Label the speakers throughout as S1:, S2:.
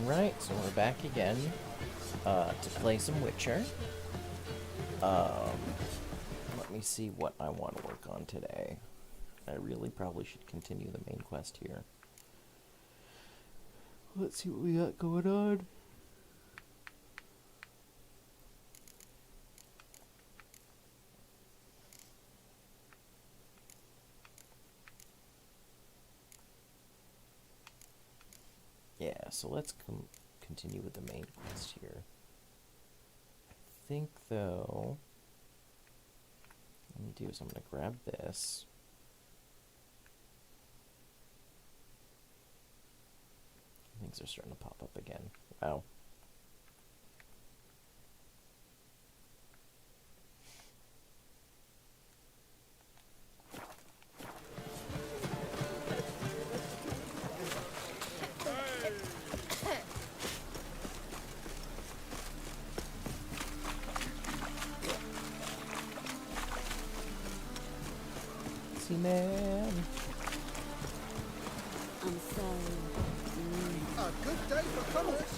S1: Alright, so we're back again to play some Witcher. Let me see what I want to work on today. I really probably should continue the main quest here. Let's see what we got going on. Yeah, so let's continue with the main quest here. I think, though, what I'm going to do is I'm going to grab this. Things are starting to pop up again. Wow. Man.
S2: I'm sorry.
S3: A good day for comers.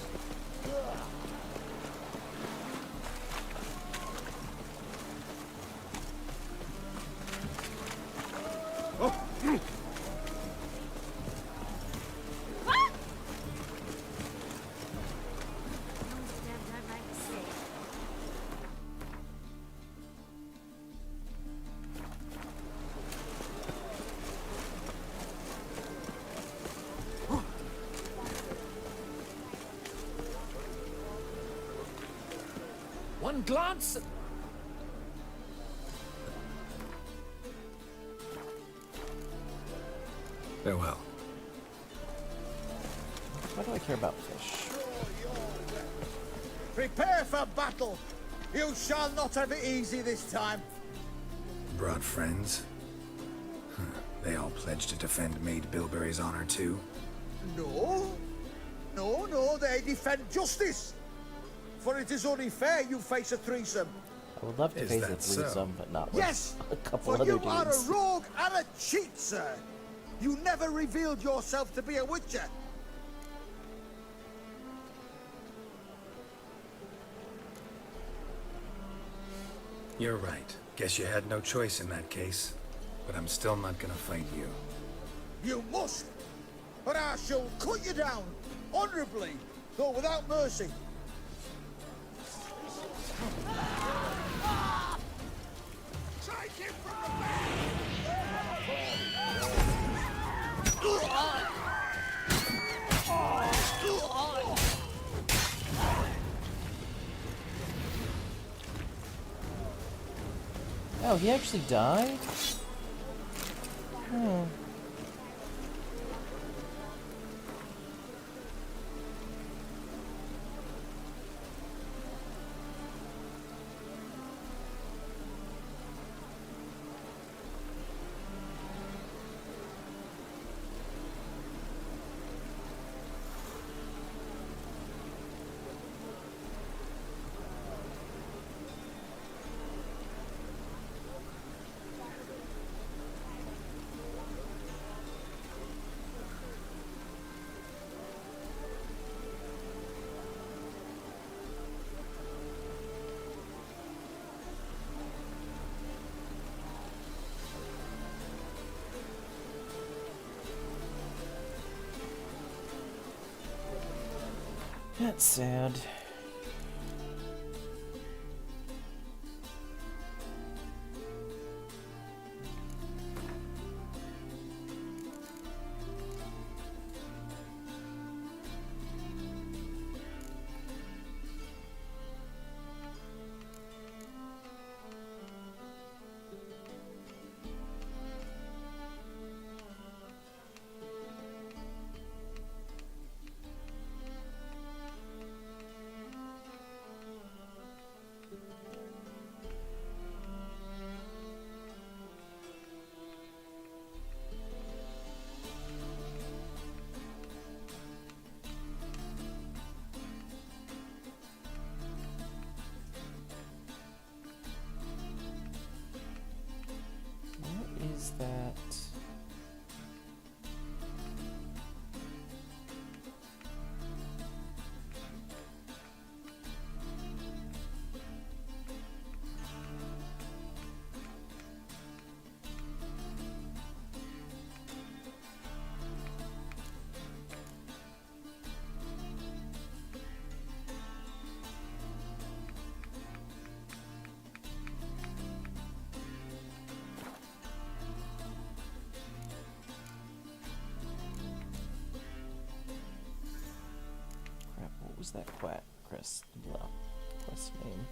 S4: One glance.
S5: Farewell.
S1: Why do I care about fish?
S3: Prepare for battle. You shall not have it easy this time.
S5: Brought friends? They all pledged to defend Maid Bilberry's honor too?
S3: No. No, they defend justice. For it is only fair you face a threesome.
S1: I would love to
S5: Is
S1: face a
S5: that so?
S1: threesome, but not with
S3: Yes,
S1: a couple
S3: for
S1: other
S3: you
S1: dudes.
S3: are a rogue and a cheat, sir. You never revealed yourself to be a witcher.
S5: You're right. Guess you had no choice in that case. But I'm still not gonna fight you.
S3: You must, or I shall cut you down, honorably, though without mercy. Take him from the back!
S1: Oh, he actually died? Oh. That's sad. That What was that quest name?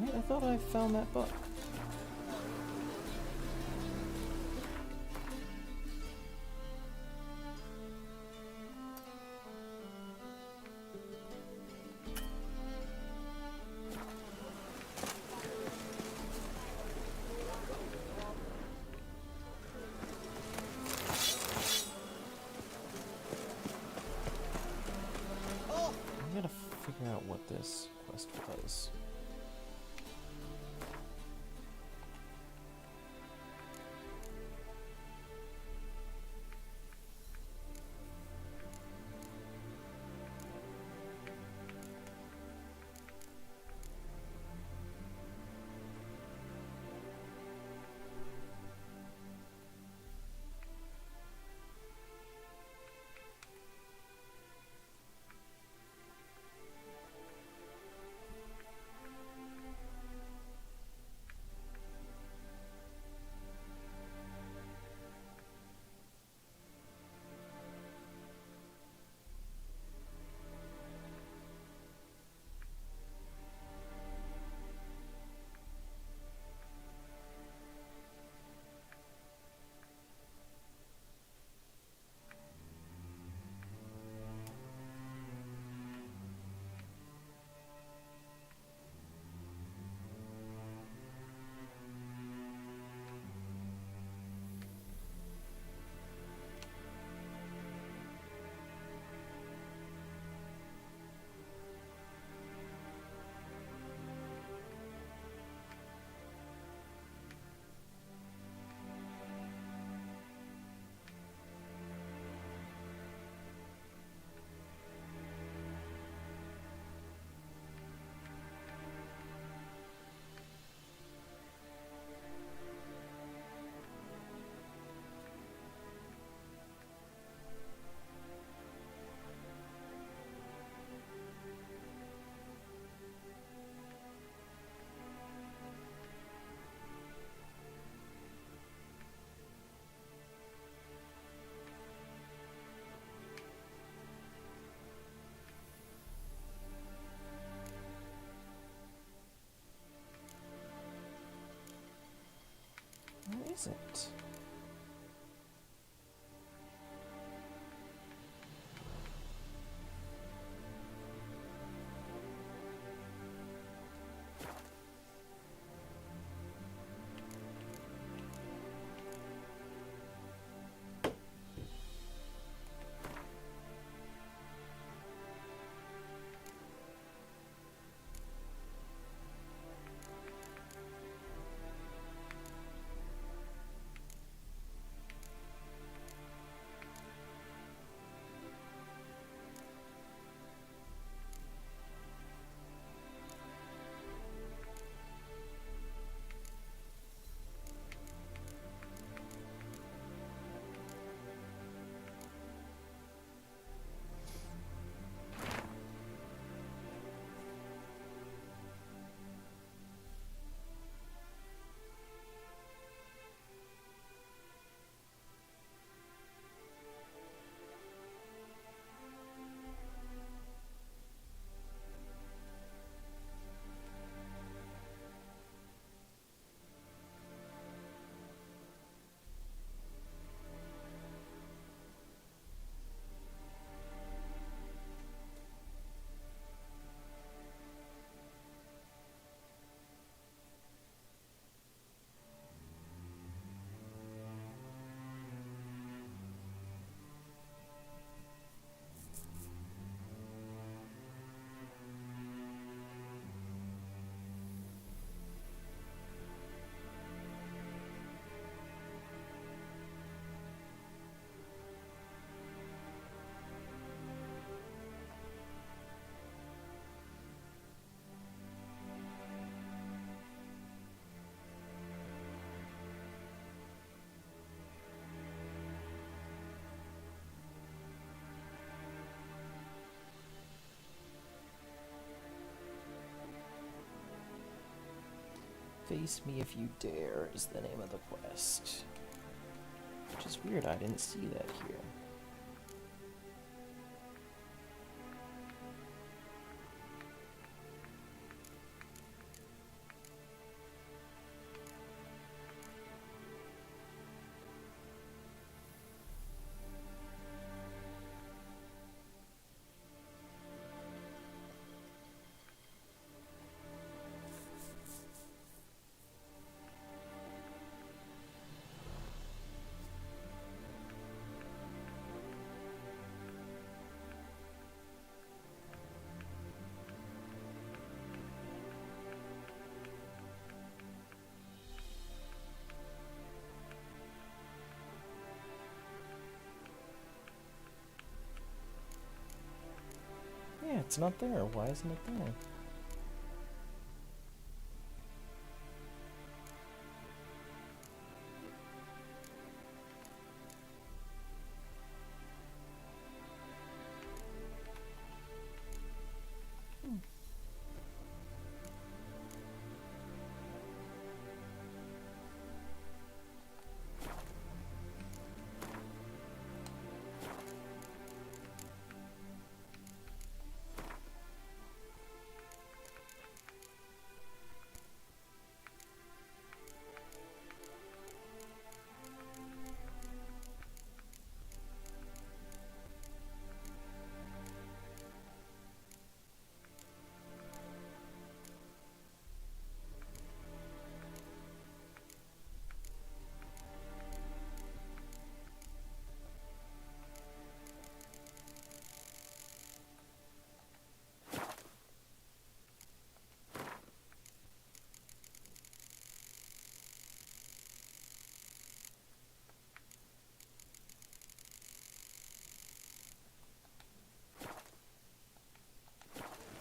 S1: Wait, I thought I found that book. I gotta figure out what this quest was. Where is it? Face me if you dare is the name of the quest. Which is weird, I didn't see that here. Yeah, it's not there. Why isn't it there?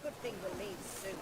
S2: Good thing we'll leave soon.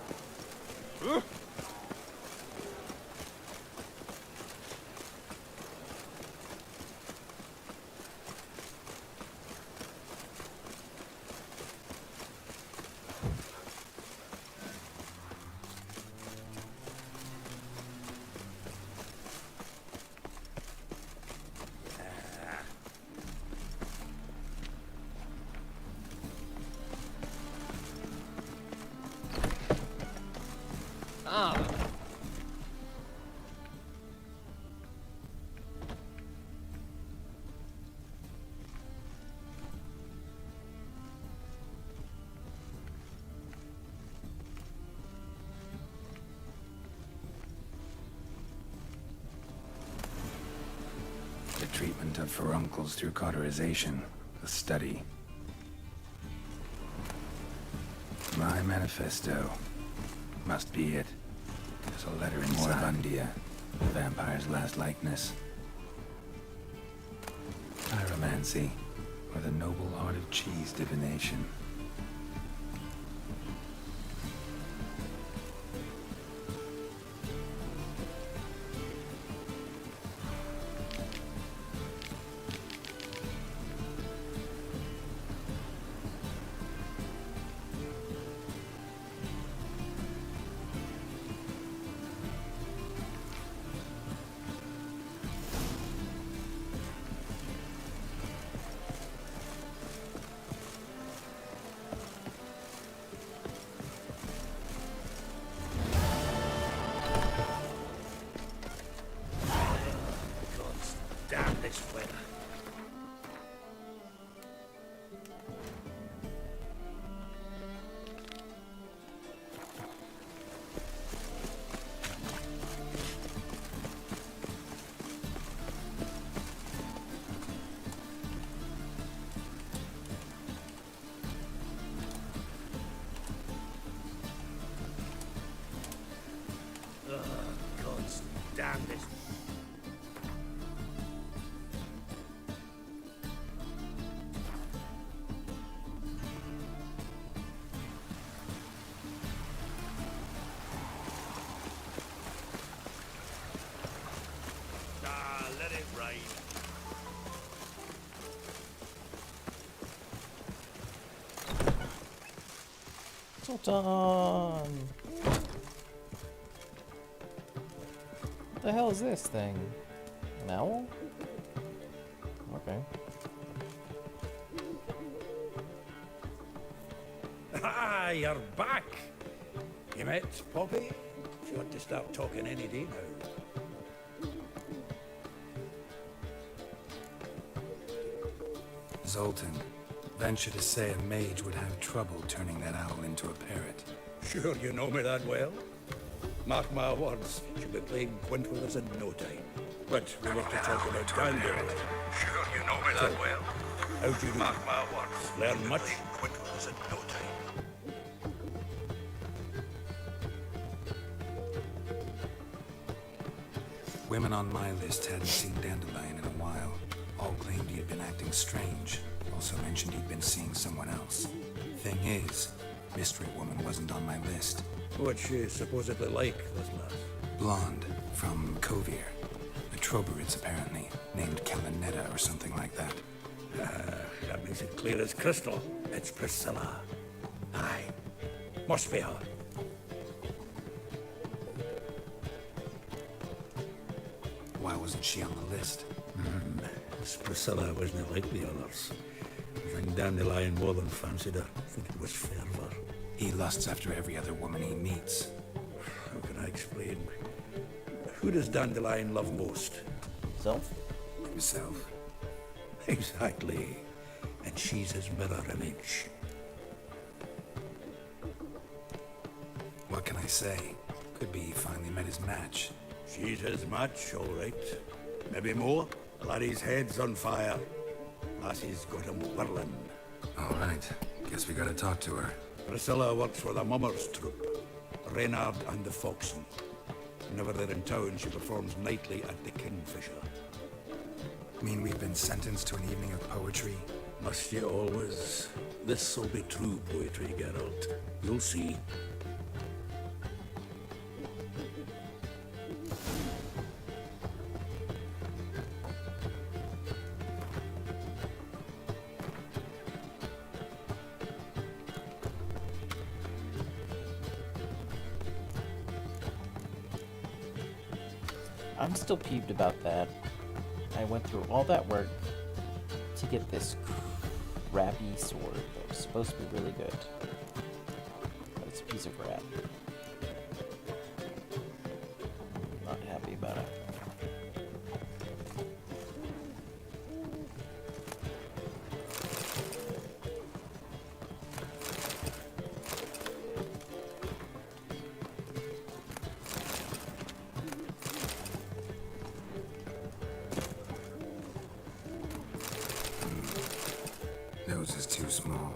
S5: The treatment of furuncles through cauterization, a study. My manifesto. Must be it. There's a letter inside. Moribundia, the vampire's last likeness. Pyromancy, or the noble art of cheese divination.
S3: Damn this weather. God, damn this. Let it rain.
S1: Sultan! What the hell is this thing? An owl? Okay.
S2: Ah, you're back. You met Poppy? She ought to start talking any day now.
S5: Zoltan, venture to say a mage would have trouble turning that owl into a parrot.
S2: Sure you know me that well. Mark my words, she'll be playing quint with us in no time. But we were to talk about Dandelion.
S5: Sure you know me that well.
S2: How'd you do?
S5: Mark my words.
S2: Learn much?
S5: Quint with us in no time. Women on my list hadn't seen Dandelion in a while. All claimed he had been acting strange. Also mentioned he'd been seeing someone else. Thing is, Mystery Woman wasn't on my list.
S2: What's she supposedly like, this lass?
S5: Blonde, from Kovir. A Troberits, apparently, named Kalanetta or something like that.
S2: That makes it clear as crystal. It's Priscilla. Aye. Must be her.
S5: Why wasn't she on the list?
S2: This Priscilla wasn't like the others. I think Dandelion more than fancied her. I think it was fervour.
S5: He lusts after every other woman he meets.
S2: How can I explain? Who does Dandelion love most?
S1: Self?
S5: Himself.
S2: Exactly. And she's his mirror image.
S5: What can I say? Could be he finally met his match.
S2: She's his match, all right. Maybe more. Laddie's head's on fire. Lassie's got him whirling.
S5: All right. Guess we gotta talk to her.
S2: Priscilla works for the Mummers troupe. Reynard and the Foxen. Whenever they're in town, she performs nightly at the Kingfisher.
S5: Mean we've been sentenced to an evening of poetry?
S2: Must you always? This'll be true poetry, Geralt. You'll see.
S1: I'm still peeved about that. I went through all that work to get this crappy sword that was supposed to be really good. But it's a piece of crap. Not happy about it.
S5: Nose is too small.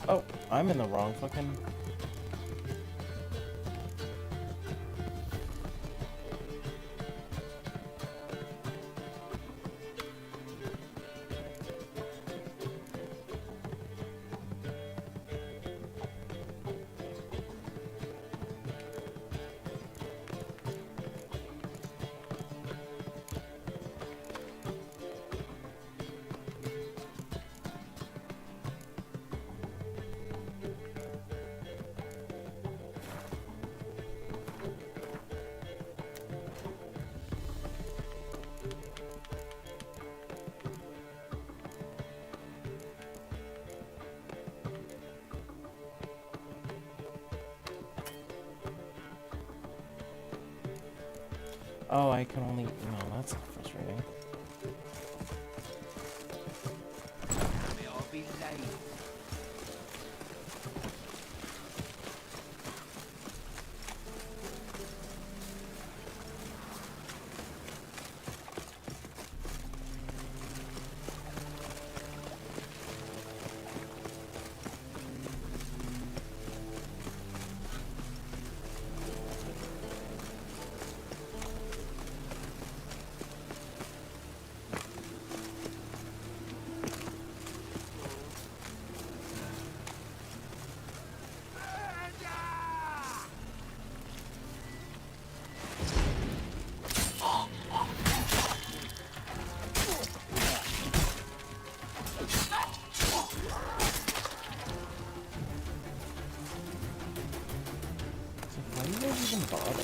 S1: Oh, I'm in the wrong fucking... Oh, I can only... No, that's frustrating. Why do you guys even bother?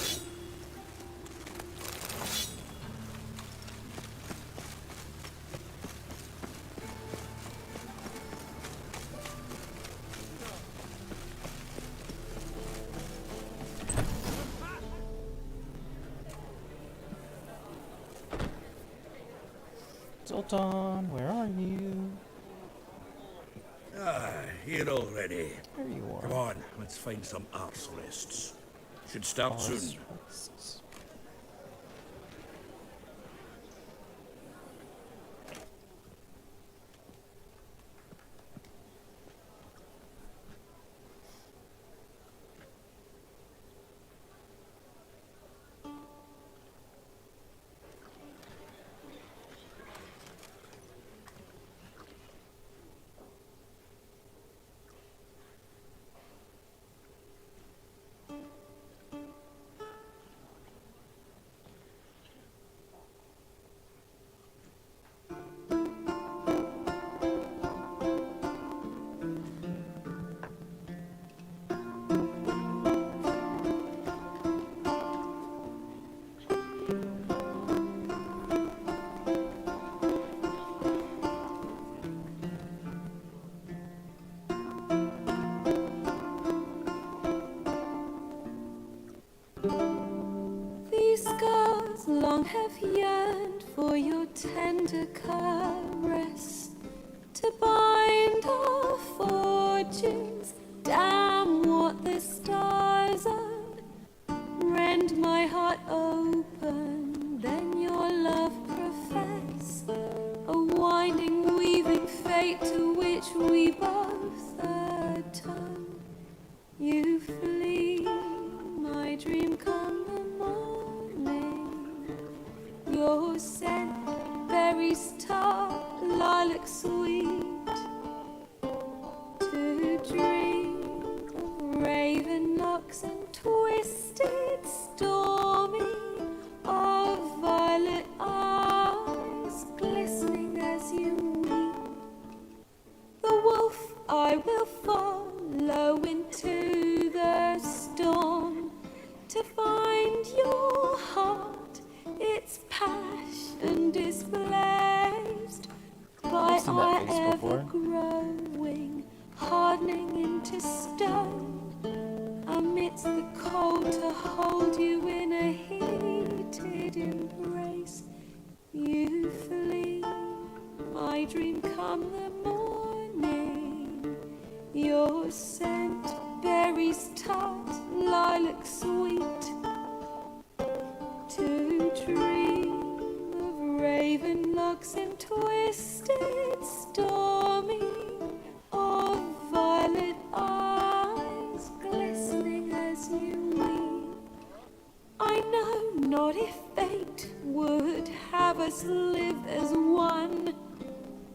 S1: Zoltan, where are you?
S2: Ah, here already.
S1: There you are.
S2: Come on, let's find some arse rests. Should start soon.
S1: Arse.
S6: These scars long have yearned for your tender caress, to bind our fortunes. Damn what the stars are. Rend my heart open, then your love profess. A winding, weaving fate to which we both atone. You flee, my dream come the morning. Your scent, berries tart, lilac sweet. To dream of raven locks and twisted, stormy, of violet eyes glistening as you weep. The wolf I will follow into the storm, to find your heart, its passion displaced by
S1: seen that
S6: our
S1: face before.
S6: ever-growing, hardening into stone. Amidst the cold, to hold you in a heated embrace. You flee, my dream come the morning. Your scent, berries tart, lilac sweet. To dream of raven locks and twisted, stormy, of violet eyes glistening as you weep. I know not if fate would have us live as one,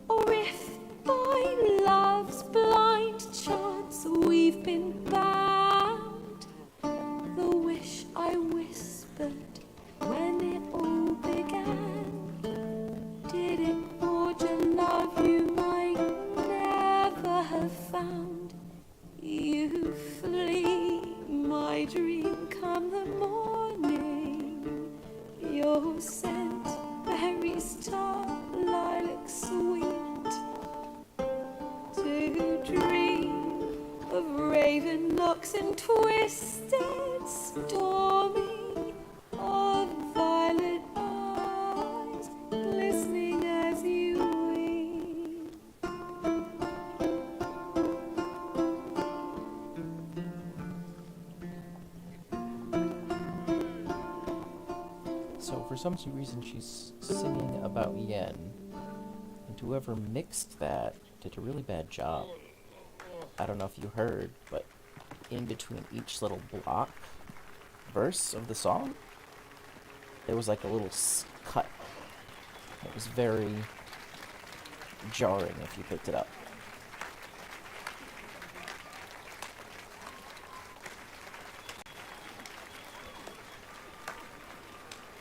S6: or if by love's blind chance we've been bound. The wish I whispered when it all began, did it forge a love you might never have found? You flee, my dream come the morning. Your scent, berries tart, lilac sweet. To dream of raven locks and twisted, stormy, of violet
S1: So for some reason she's singing about yen, and whoever mixed that did a really bad job. I don't know if you heard, but in between each little block verse of the song, there was like a little cut. It was very jarring if you picked it up.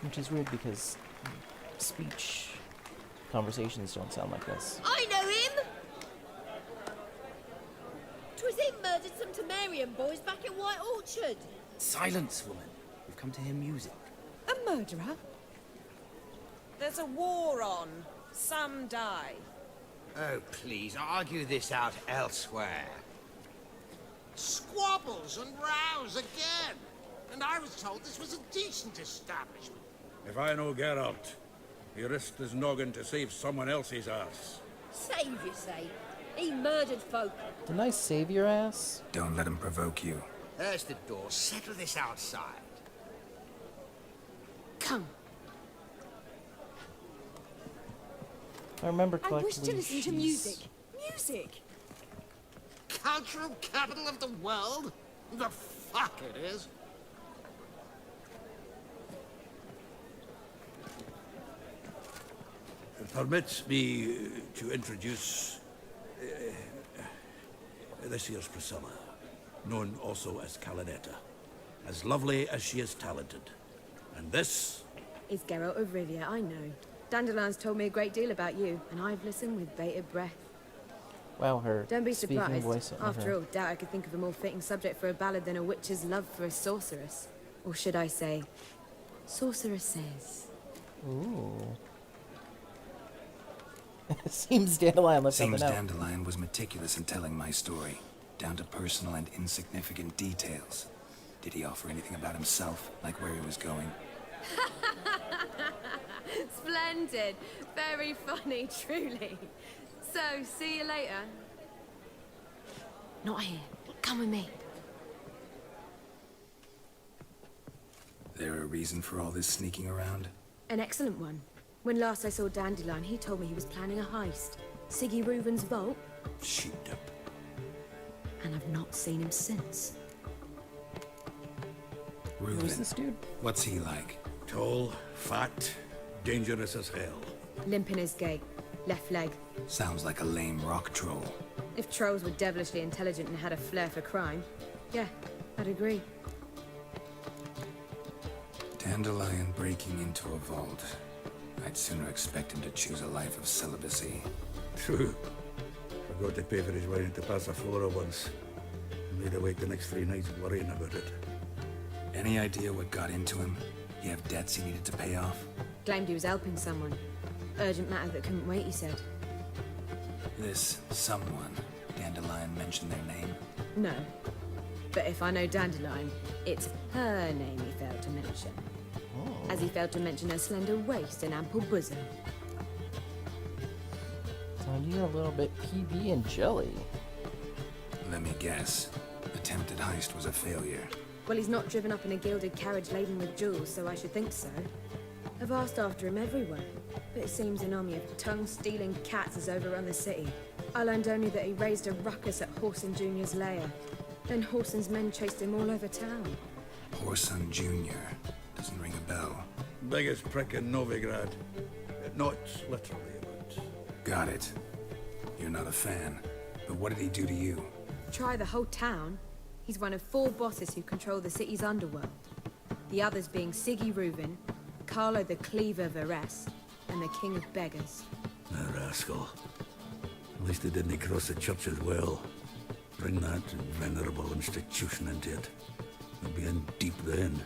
S1: Which is weird because speech conversations don't sound like this.
S7: I know him! 'Twas him murdered some Temerian boys back in White Orchard.
S8: Silence, woman. We've come to hear music.
S6: A murderer?
S9: There's a war on. Some die.
S10: Oh, please, argue this out elsewhere.
S3: Squabbles and rows again. And I was told this was a decent establishment.
S2: If I know Geralt, he risked his noggin to save someone else's ass.
S7: Save, you say? He murdered folk.
S1: Didn't I save your ass?
S5: Don't let him provoke you.
S10: There's the door. Settle this outside.
S6: Come.
S1: I remember
S6: I
S1: correctly.
S6: wish to listen to music. Music!
S3: Cultural capital of the world? The fuck it is.
S2: Permit me to introduce this here's Priscilla, known also as Calinetta, as lovely as she is talented. And this
S11: It's Geralt of Rivia, I know. Dandelion's told me a great deal about you, and I've listened with bated breath.
S1: Wow, her
S11: Don't be
S1: speaking
S11: surprised.
S1: voice.
S11: After all, doubt I could think of a more fitting subject for a ballad than a witch's love for a sorceress. Or should I say, sorceresses.
S1: Ooh. Seems Dandelion left
S5: Seems
S1: something out.
S5: Dandelion was meticulous in telling my story, down to personal and insignificant details. Did he offer anything about himself, like where he was going?
S11: Splendid. Very funny, truly. So, see you later. Not here. Come with me.
S5: There a reason for all this sneaking around?
S11: An excellent one. When last I saw Dandelion, he told me he was planning a heist. Siggy Reuven's vault.
S2: sheet up.
S11: And I've not seen him since.
S5: Reuven.
S1: Who's this dude?
S5: What's he like?
S2: Tall, fat, dangerous as hell.
S11: Limp in his gait. Left leg.
S5: Sounds like a lame rock troll.
S11: If trolls were devilishly intelligent and had a flair for crime, yeah, I'd agree.
S5: Dandelion breaking into a vault. I'd sooner expect him to choose a life of celibacy.
S2: True. Forgot to pay for his wine to pass a flora once. Made awake the next 3 nights worrying about it.
S5: Any idea what got into him? He have debts he needed to pay off?
S11: Claimed he was helping someone. Urgent matter that couldn't wait, he said.
S5: This someone, Dandelion mentioned their name?
S11: No. But if I know Dandelion, it's her name he failed to mention. As he failed to mention her slender waist and ample bosom.
S1: So you're a little bit PB and jelly.
S5: Let me guess. Attempted heist was a failure.
S11: Well, he's not driven up in a gilded carriage laden with jewels, so I should think so. I've asked after him everywhere, but it seems an army of tongue-stealing cats has overrun the city. I learned only that he raised a ruckus at Horson Jr.'s lair. Then Horson's men chased him all over town.
S5: Horson Jr. Doesn't ring a bell.
S2: Biggest prick in Novigrad. Not literally, but...
S5: Got it. You're not a fan. But what did he do to you?
S11: Try the whole town. He's one of 4 bosses who control the city's underworld. The others being Siggy Reuven, Carlo the Cleaver Varese, and the King of Beggars.
S2: A rascal. At least he didn't cross the church as well. Bring that venerable institution into it. We'll be in deep then.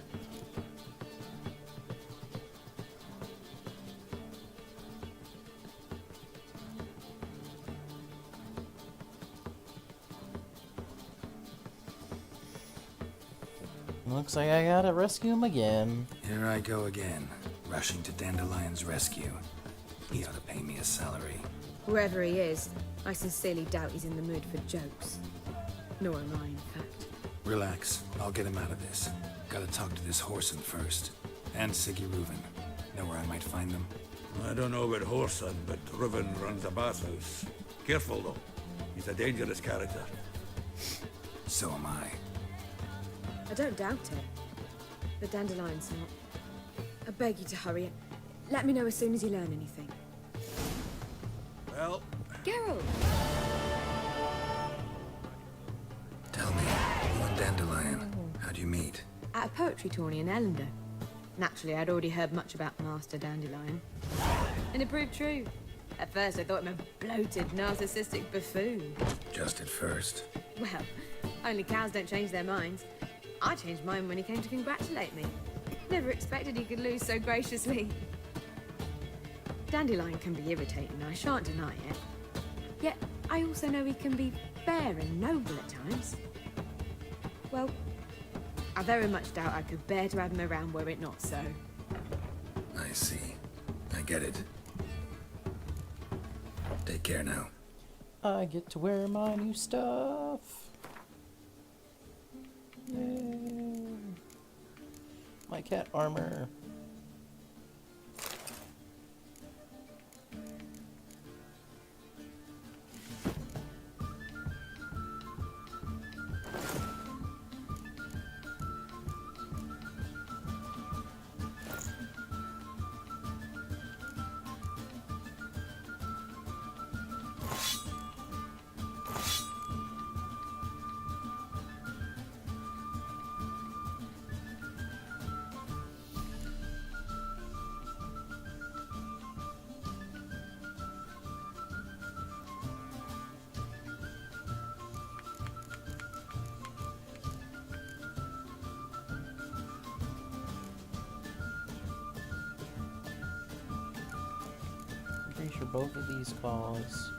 S1: Looks like I gotta rescue him again.
S5: Here I go again, rushing to Dandelion's rescue. He ought to pay me a salary.
S11: Whoever he is, I sincerely doubt he's in the mood for jokes. Nor am I, in fact.
S5: Relax, I'll get him out of this. Gotta talk to this Horson first. And Siggy Reuven. Know where I might find them?
S2: I don't know about Whoreson, but Riven runs a bathhouse. Careful, though. He's a dangerous character.
S5: So am I.
S11: I don't doubt it. The dandelion's not. I beg you to hurry. Let me know as soon as you learn anything.
S2: Well,
S11: Geralt!
S5: Tell me, you and Dandelion, how'd you meet?
S11: At a poetry tourney in Ellender. Naturally, I'd already heard much about Master Dandelion. And it proved true. At first, I thought him a bloated, narcissistic buffoon.
S5: Just at first.
S11: Well, only cows don't change their minds. I changed mine when he came to congratulate me. Never expected he could lose so graciously. Dandelion can be irritating, I shan't deny it. Yet, I also know he can be fair and noble at times. Well, I very much doubt I could bear to have him around were it not so.
S5: I see. I get it. Take care now.
S1: I get to wear my new stuff. Yay. My cat armor. I'm pretty sure both of these cause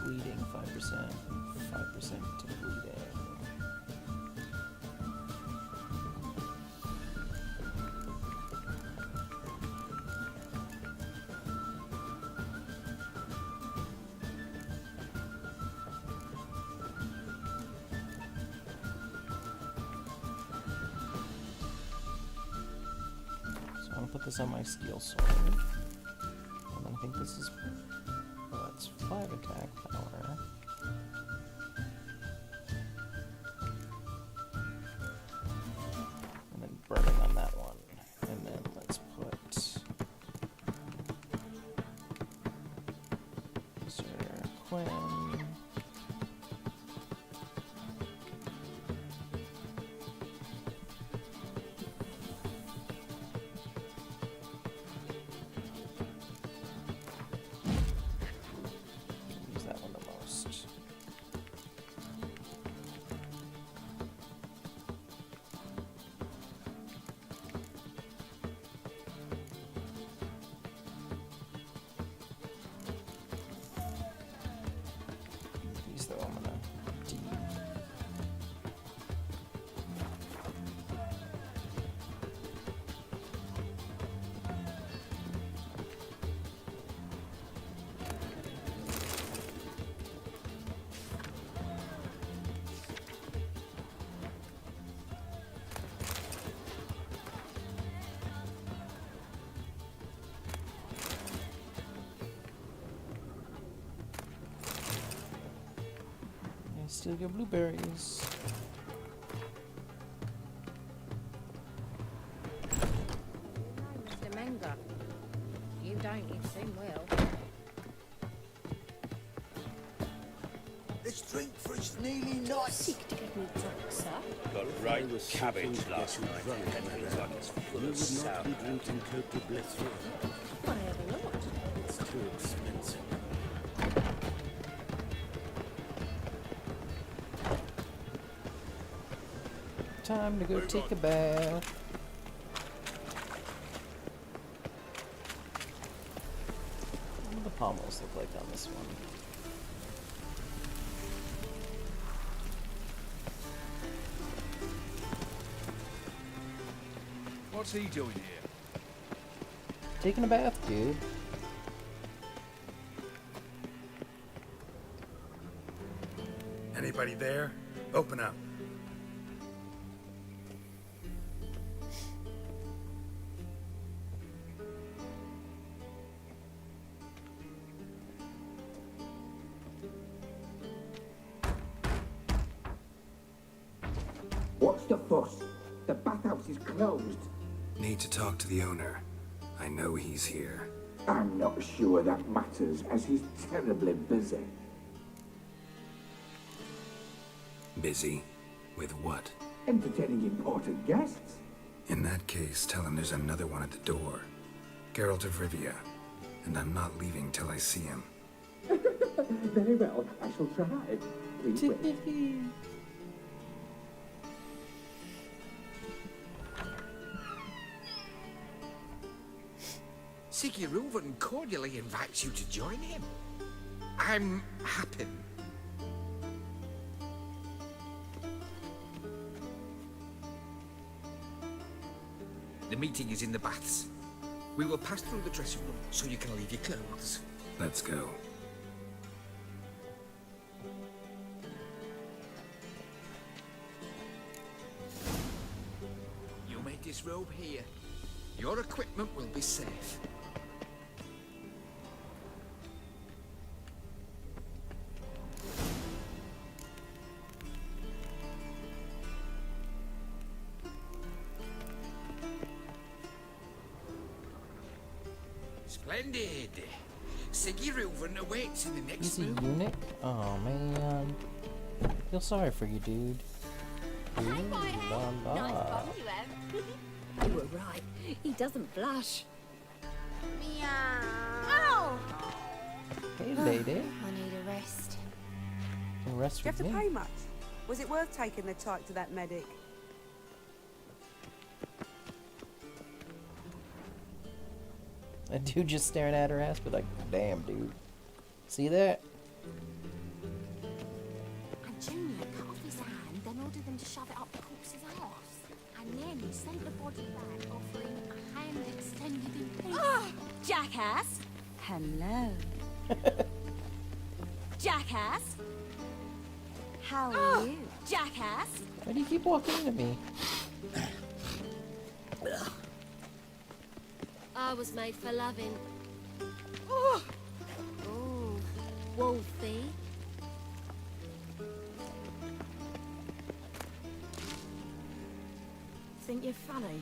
S1: bleeding 5%, 5% to bleeding. So I'm gonna put this on my steel sword. And then I think this is, oh, that's 5 attack power. And then burning on that one. And then let's put Sir Quinn. Use that one the most. These though I'm gonna deep. Yeah, steal your blueberries.
S11: Mr. Menga, you don't, you soon will.
S3: Let's drink for it's nearly night.
S6: Seek to get me drunk, sir.
S10: Got right cabbage last night. It looks like it's full of sour.
S2: drinking Cote de Blessure.
S6: Why ever not?
S2: It's too expensive.
S1: Time to go take a bath. What do the pommels look like on this one?
S4: What's he doing here?
S1: Taking a bath, dude.
S5: Anybody there? Open up.
S12: bathhouse is closed.
S5: Need to talk to the owner. I know he's here.
S12: I'm not sure that matters, as he's terribly busy.
S5: Busy? With what?
S12: Entertaining important guests.
S5: In that case, tell him there's another one at the door. Geralt of Rivia. And I'm not leaving till I see him.
S12: Very well, I shall try. Please wait.
S4: Sigiruvan cordially invites you to join him. I'm happy. The meeting is in the baths. We will pass through the dressing room so you can leave your clothes.
S5: Let's go.
S4: You may disrobe here. Your equipment will be safe. Splendid. Sigiruvan awaits in the next
S1: He's a
S4: room.
S1: eunuch? Oh man. Feel sorry for you, dude. Ooh, la la.
S11: You were right. He doesn't blush.
S7: Meow.
S1: Hey, lady.
S7: I need a rest.
S1: Can rest
S9: Do you have
S1: with
S9: to
S1: me.
S9: pay much? Was it worth taking the tyke to that medic?
S1: A dude just staring at her ass, but like, damn, dude. See that?
S7: And Junior cut off his hand, then ordered them to shove it up the corpse's arse. And then he sent the body back, offering a hand extended in peace.
S11: Jackass! Hello. Jackass! How are you? Jackass!
S1: Why do you keep walking into me?
S7: I was made for loving. Oh, Wolfie.
S6: Think you're funny?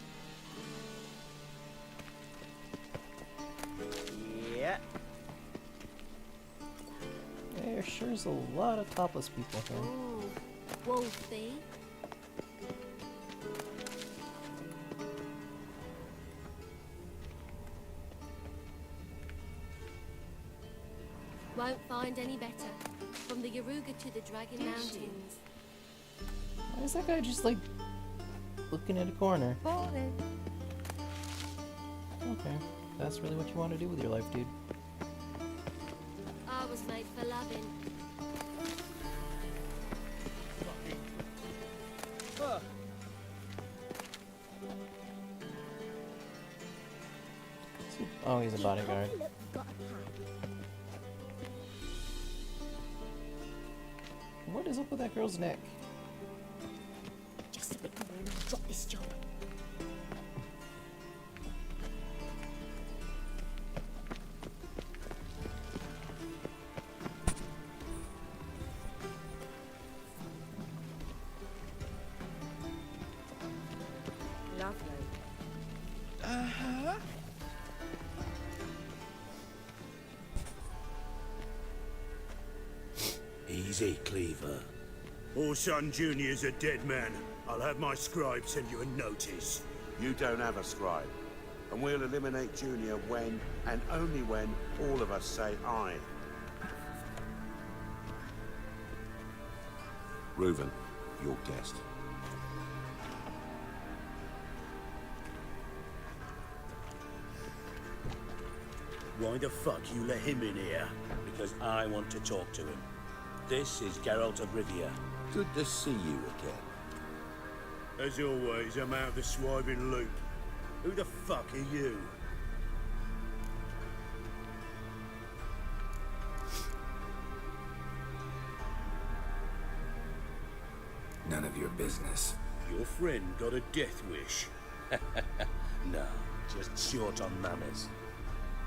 S8: Yeah.
S1: There sure is a lot of topless people here.
S7: Oh, Wolfie. Won't find any better. From the Yaruga to the Dragon Mountains.
S1: Why is that guy just like looking at a corner?
S11: Boring.
S1: Okay, that's really what you want to do with your life, dude.
S7: I was made for loving.
S1: Oh, he's a bodyguard. What is up with that girl's neck?
S7: Just a bit more and I'll drop this job.
S9: Lovely.
S3: Uh-huh.
S10: Easy, Cleaver.
S13: Orson Jr.'s a dead man. I'll have my scribe send you a notice.
S14: You don't have a scribe. And we'll eliminate Junior when, and only when, all of us say aye. Reuven, your guest.
S10: Why the fuck you let him in here? Because I want to talk to him. This is Geralt of Rivia.
S14: Good to see you again.
S13: As always, I'm out of the swiving loop. Who the fuck are you?
S5: None of your business.
S13: Your friend got a death wish.
S10: No, just short on manners.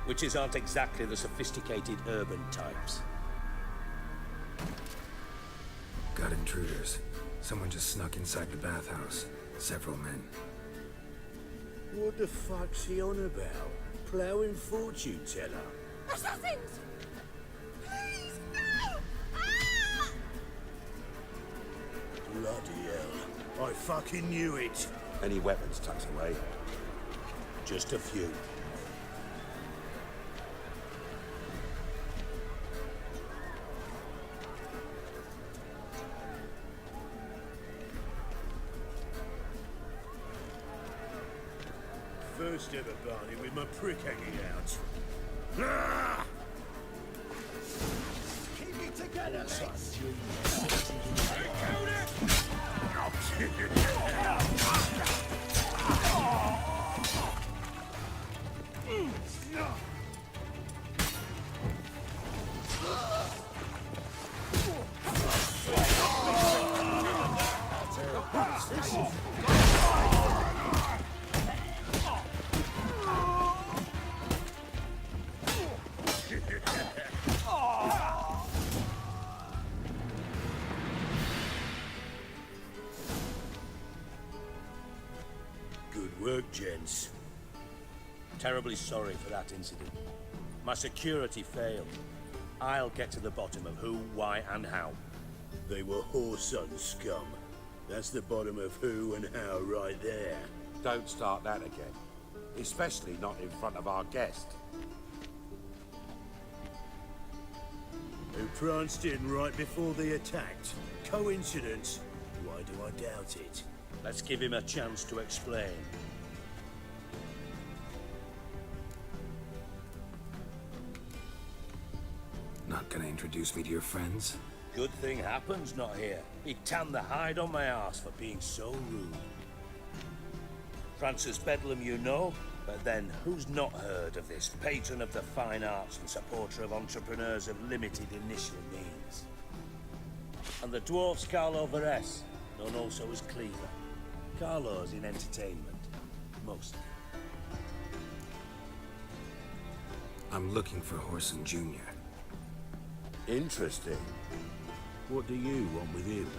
S10: Witches aren't exactly the sophisticated urban types.
S5: Got intruders. Someone just snuck inside the bathhouse. Several men.
S13: What the fuck's he on about? Ploughing fortune teller?
S7: Assassins! Please, no! Ah!
S13: Bloody hell. I fucking knew it.
S14: Any weapons tucked away?
S13: Just a few. First ever barney with my prick hanging out. Ah!
S3: Keep it together, lads.
S13: Good work, gents.
S10: Terribly sorry for that incident. My security failed. I'll get to the bottom of who, why, and how.
S13: They were whoreson scum. That's the bottom of who and how right there.
S14: Don't start that again. Especially not in front of our guest.
S13: Who pranced in right before they attacked. Coincidence? Why do I doubt it?
S10: Let's give him a chance to explain.
S5: Not gonna introduce me to your friends?
S10: Good thing happens not here. He tanned the hide on my ass for being so rude. Francis Bedlam you know, but then who's not heard of this patron of the fine arts and supporter of entrepreneurs of limited initial means? And the dwarf's Carlo Veres, known also as Cleaver. Carlo's in entertainment, mostly.
S5: I'm looking for Horson Jr.
S14: Interesting.
S13: What do you want with him?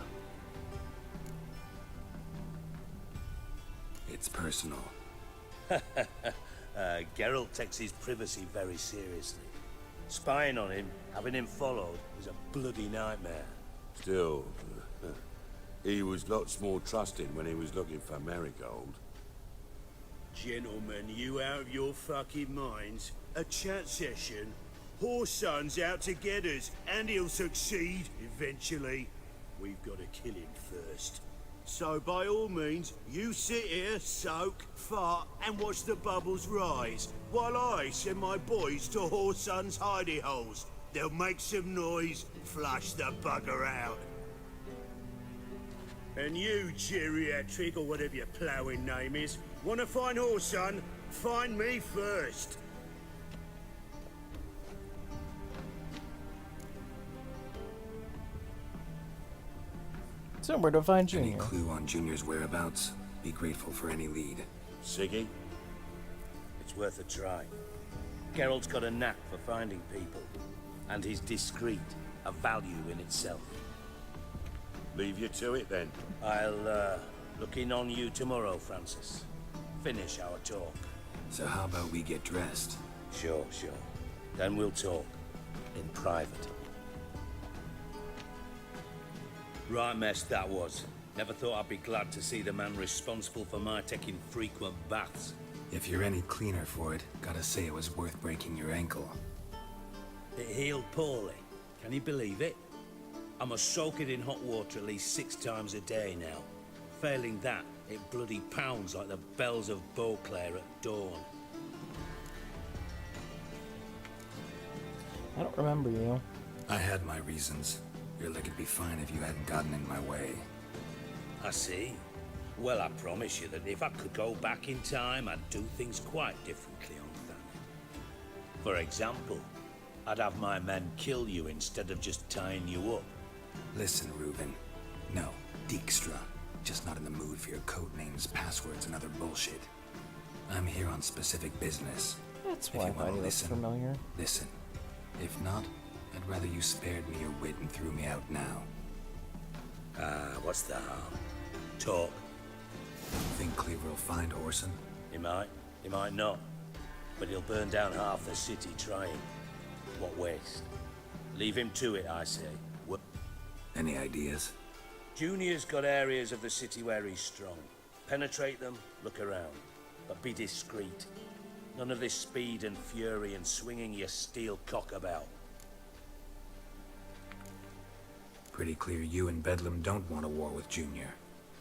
S5: It's personal.
S10: Geralt takes his privacy very seriously. Spying on him, having him followed, is a bloody nightmare.
S14: Still, he was lots more trusting when he was looking for Marigold.
S13: Gentlemen, you out of your fucking minds? A chat session? Whoreson's out to get us, and he'll succeed, eventually. We've got to kill him first. So by all means, you sit here, soak, fart, and watch the bubbles rise, while I send my boys to Whoreson's hidey holes. They'll make some noise, flush the bugger out. And you, geriatric, or whatever your ploughing name is, wanna find Whoreson? Find me first.
S1: Somewhere to find
S5: Any
S1: Junior.
S5: clue on Junior's whereabouts? Be grateful for any lead.
S10: Siggy? It's worth a try. Geralt's got a knack for finding people. And he's discreet, a value in itself.
S14: Leave you to it then.
S10: I'll, look in on you tomorrow, Francis. Finish our talk.
S5: So how about we get dressed?
S10: Sure. Then we'll talk. In private. Right mess that was. Never thought I'd be glad to see the man responsible for my taking frequent baths.
S5: If you're any cleaner for it, gotta say it was worth breaking your ankle.
S10: It healed poorly. Can you believe it? I must soak it in hot water at least 6 times a day now. Failing that, it bloody pounds like the bells of Beauclair at dawn.
S1: I don't remember you.
S5: I had my reasons. Your leg would be fine if you hadn't gotten in my way.
S10: I see. Well, I promise you that if I could go back in time, I'd do things quite differently on Thanet. For example, I'd have my men kill you instead of just tying you up.
S5: Listen, Reuben. No, Dijkstra. Just not in the mood for your code names, passwords, and other bullshit. I'm here on specific business.
S1: That's
S5: If
S1: why
S5: you want to
S1: looks
S5: listen,
S1: familiar.
S5: listen. If not, I'd rather you spared me your wit and threw me out now.
S10: What's the harm? Talk.
S5: Think Cleaver will find Orson?
S10: He might not. But he'll burn down half the city trying. What waste? Leave him to it, I say.
S5: Any ideas?
S10: Junior's got areas of the city where he's strong. Penetrate them, look around. But be discreet. None of this speed and fury and swinging your steel cock about.
S5: Pretty clear you and Bedlam don't want a war with Junior.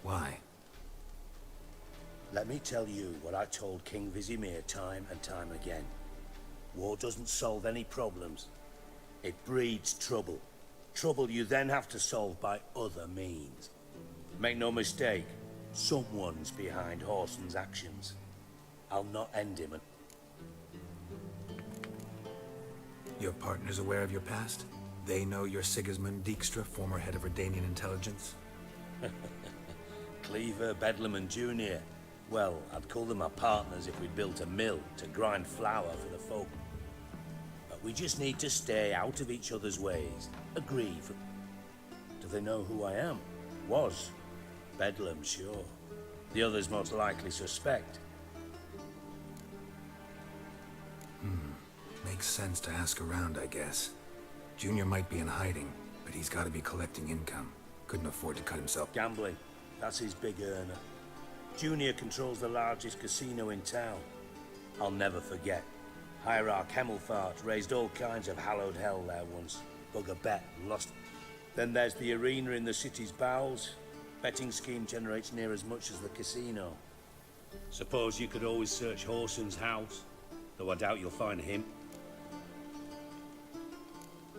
S5: Why?
S10: Let me tell you what I told King Vizimir time and time again. War doesn't solve any problems. It breeds trouble. Trouble you then have to solve by other means. Make no mistake, someone's behind Horson's actions. I'll not end him.
S5: Your partner's aware of your past? They know you're Sigismund Dijkstra, former head of Redanian intelligence?
S10: Cleaver, Bedlam and Junior. Well, I'd call them our partners if we built a mill to grind flour for the folk. But we just need to stay out of each other's ways. Agree. Do they know who I am? Was. Bedlam, sure. The others most likely suspect.
S5: Makes sense to ask around, I guess. Junior might be in hiding, but he's got to be collecting income. Couldn't afford to cut himself.
S10: Gambling. That's his big earner. Junior controls the largest casino in town. I'll never forget. Hierarch Hemmelfart raised all kinds of hallowed hell there once. Bug a bet and lost. Then there's the arena in the city's bowels. Betting scheme generates near as much as the casino. Suppose you could always search Horson's house, though I doubt you'll find him.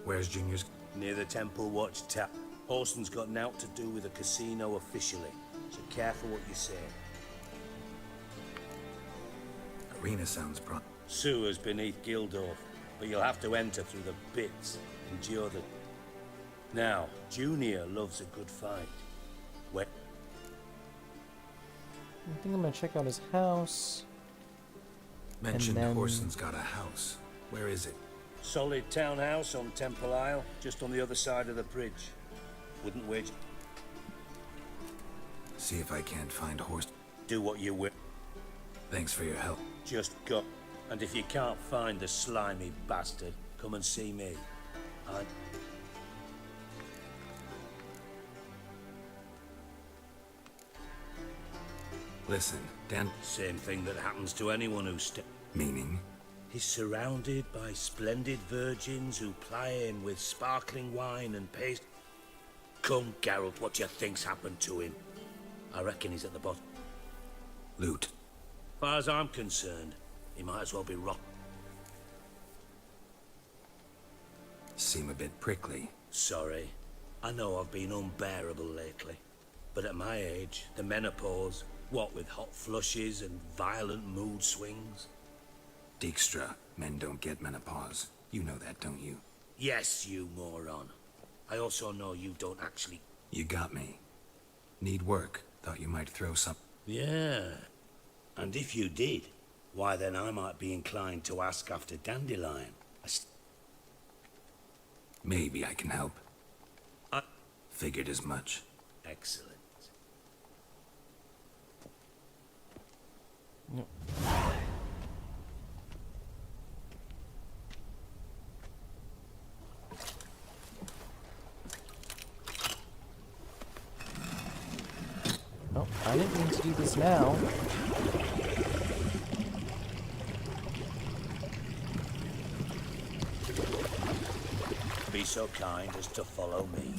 S5: Where's Junior's?
S10: Near the Temple Watch Tap. Horson's got naught to do with the casino officially, so careful what you say.
S5: Arena sounds
S10: Sewers beneath Gildorf, but you'll have to enter through the bits. Endure the... Now, Junior loves a good fight. Where...
S1: I think I'm gonna check out his house.
S5: Mentioned
S1: then...
S5: Horson's got a house. Where is it?
S10: Solid townhouse on Temple Isle, just on the other side of the bridge. Wouldn't wager.
S5: See if I can't find Horse.
S10: Do what you will.
S5: Thanks for your help.
S10: Just go. And if you can't find the slimy bastard, come and see me.
S5: Listen, Dan...
S10: Same thing that happens to anyone who
S5: Meaning?
S10: He's surrounded by splendid virgins who ply him with sparkling wine and paste. Come, Geralt, what do you think's happened to him? I reckon he's at the bottom.
S5: Loot.
S10: As far as I'm concerned, he might as well be rock.
S5: Seem a bit prickly.
S10: Sorry. I know I've been unbearable lately. But at my age, the menopause, what with hot flushes and violent mood swings.
S5: Dijkstra, men don't get menopause. You know that, don't you?
S10: Yes, you moron. I also know you don't actually...
S5: You got me. Need work. Thought you might throw some...
S10: Yeah. And if you did, why then I might be inclined to ask after Dandelion.
S5: Maybe I can help.
S10: I...
S5: Figured as much.
S10: Excellent.
S1: Yep. Oh, I didn't mean to do this now.
S10: Be so kind as to follow me.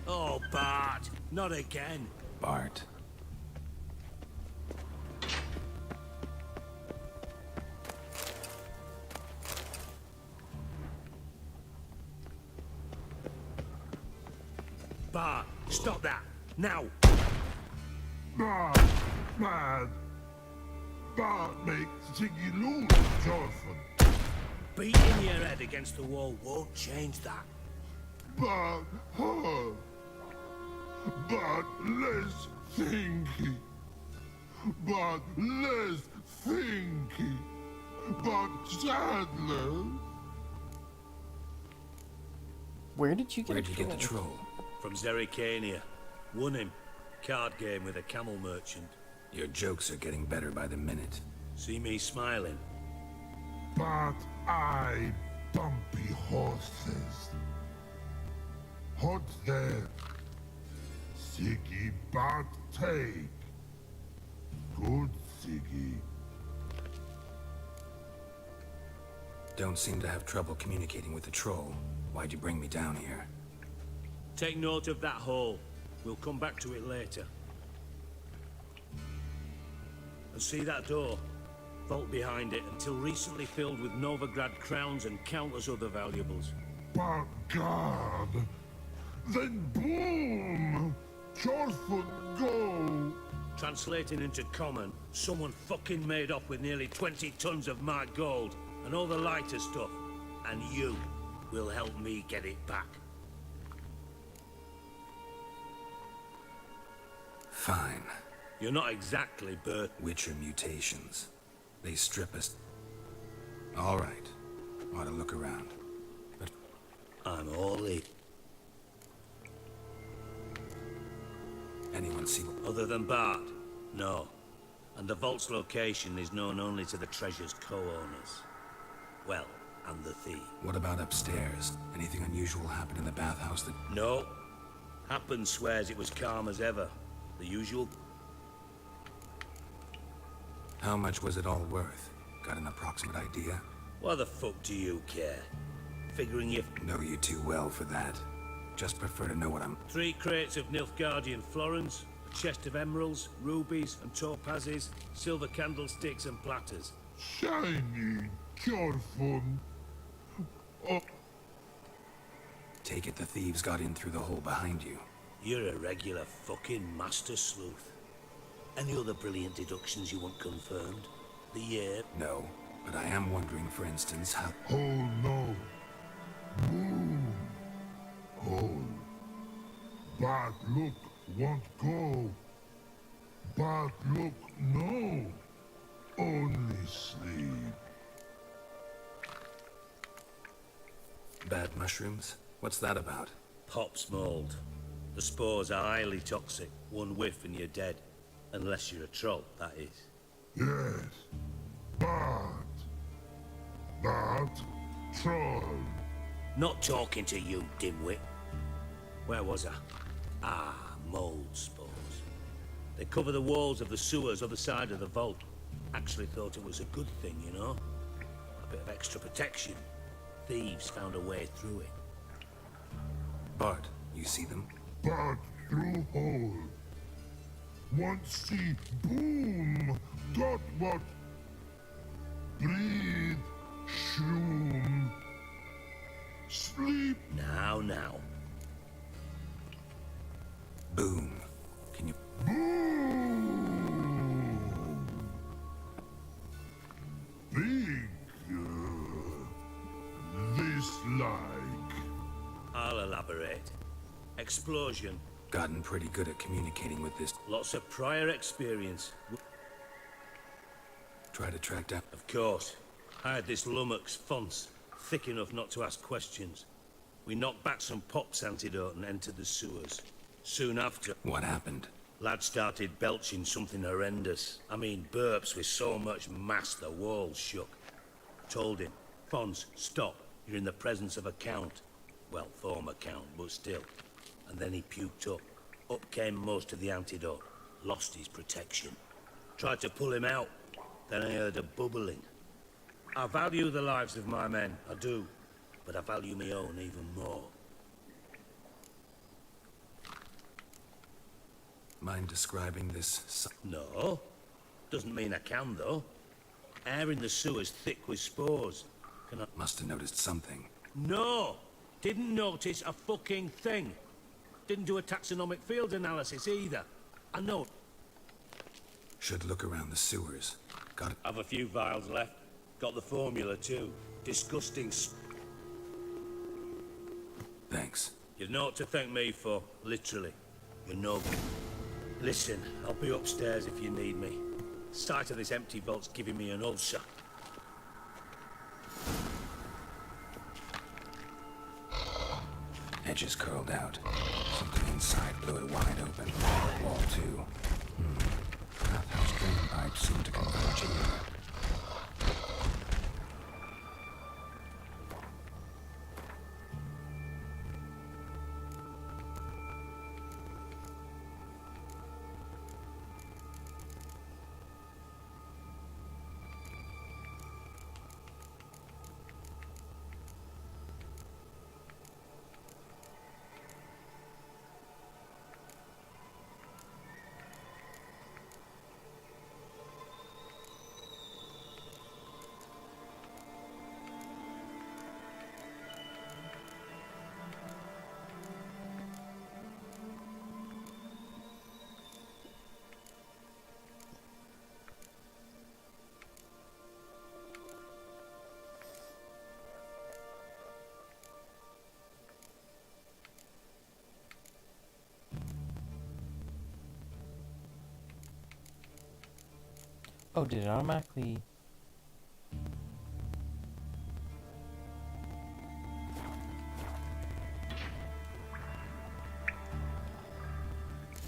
S13: Oh, Bart, not again.
S5: Bart.
S13: Bart, stop that. Now.
S15: Bart, man. Bart makes Ziggy lose, Jonathan.
S13: Beating your head against the wall won't change that.
S15: Bart, hurt. Bart, less thinky. Bart, less thinky. Bart, Sadler.
S1: Where did you get
S5: Where'd you get the troll?
S13: From Zerrikania. Won him. Card game with a camel merchant.
S5: Your jokes are getting better by the minute.
S13: See me smiling?
S15: But I bumpy horses. Hot there. Siggy but take. Good Siggy.
S5: Don't seem to have trouble communicating with the troll. Why'd you bring me down here?
S13: Take note of that hole. We'll come back to it later. And see that door? Vault behind it, until recently filled with Novigrad crowns and countless other valuables.
S15: But God, then boom! Chorfoot go!
S13: Translating into common, someone fucking made off with nearly 20 tons of my gold, and all the lighter stuff. And you will help me get it back.
S5: Fine.
S13: You're not exactly Bert.
S5: Witcher mutations. They strip us. All right. Ought to look around. But
S13: I'm all in.
S5: Anyone see?
S13: Other than Bart? No. And the vault's location is known only to the treasure's co-owners. Well, and the thief.
S5: What about upstairs? Anything unusual happen in the bathhouse that...
S13: No. Happen swears it was calm as ever. The usual.
S5: How much was it all worth? Got an approximate idea?
S13: Why the fuck do you care? Figuring you...
S5: Know you too well for that. Just prefer to know what I'm...
S13: 3 crates of Nilfgaardian florins, a chest of emeralds, rubies and topazes, silver candlesticks and platters.
S15: Shiny, careful. Oh.
S5: Take it the thieves got in through the hole behind you.
S13: You're a regular fucking master sleuth. Any other brilliant deductions you want confirmed? The year?
S5: No, but I am wondering, for instance, how...
S15: Oh no. Boom. Hole. But look, won't go. But look, no. Only sleep.
S5: Bad mushrooms? What's that about?
S13: Pop's mold. The spores are highly toxic. One whiff and you're dead. Unless you're a troll, that is.
S15: Yes. But troll.
S13: Not talking to you, dimwit. Where was I? Ah, mold spores. They cover the walls of the sewers other side of the vault. Actually thought it was a good thing, you know? A bit of extra protection. Thieves found a way through it.
S5: Bart, you see them?
S15: But through hole. Once see boom. Got what? Breathe. Shroom. Sleep.
S13: Now.
S5: Boom. Can you...
S15: Boom. Big. This like.
S13: I'll elaborate. Explosion.
S5: Gotten pretty good at communicating with this.
S13: Lots of prior experience.
S5: Try to track down...
S13: Of course. I had this lummox, Fonce, thick enough not to ask questions. We knocked back some Pop's antidote and entered the sewers. Soon after...
S5: What happened?
S13: Lad started belching something horrendous. I mean, burps with so much mass the walls shook. Told him, Fonce, stop. You're in the presence of a count. Well, former count, but still. And then he puked up. Up came most of the antidote. Lost his protection. Tried to pull him out. Then I heard a bubbling. I value the lives of my men, I do. But I value my own even more.
S5: Mind describing this?
S10: No. Doesn't mean I can, though. Air in the sewer's thick with spores. Can I...
S5: Must have noticed something.
S10: No! Didn't notice a fucking thing. Didn't do a taxonomic field analysis either. I know.
S5: Should look around the sewers. Got it.
S10: Have a few vials left. Got the formula too. Disgusting.
S5: Thanks.
S10: You've naught to thank me for, literally. You're no good. Listen, I'll be upstairs if you need me. Sight of this empty vault's giving me an ulcer.
S5: Edges curled out. Something inside blew it wide open. Wall too. Bathhouse drain pipes seem to converge here.
S1: Oh, did it automatically...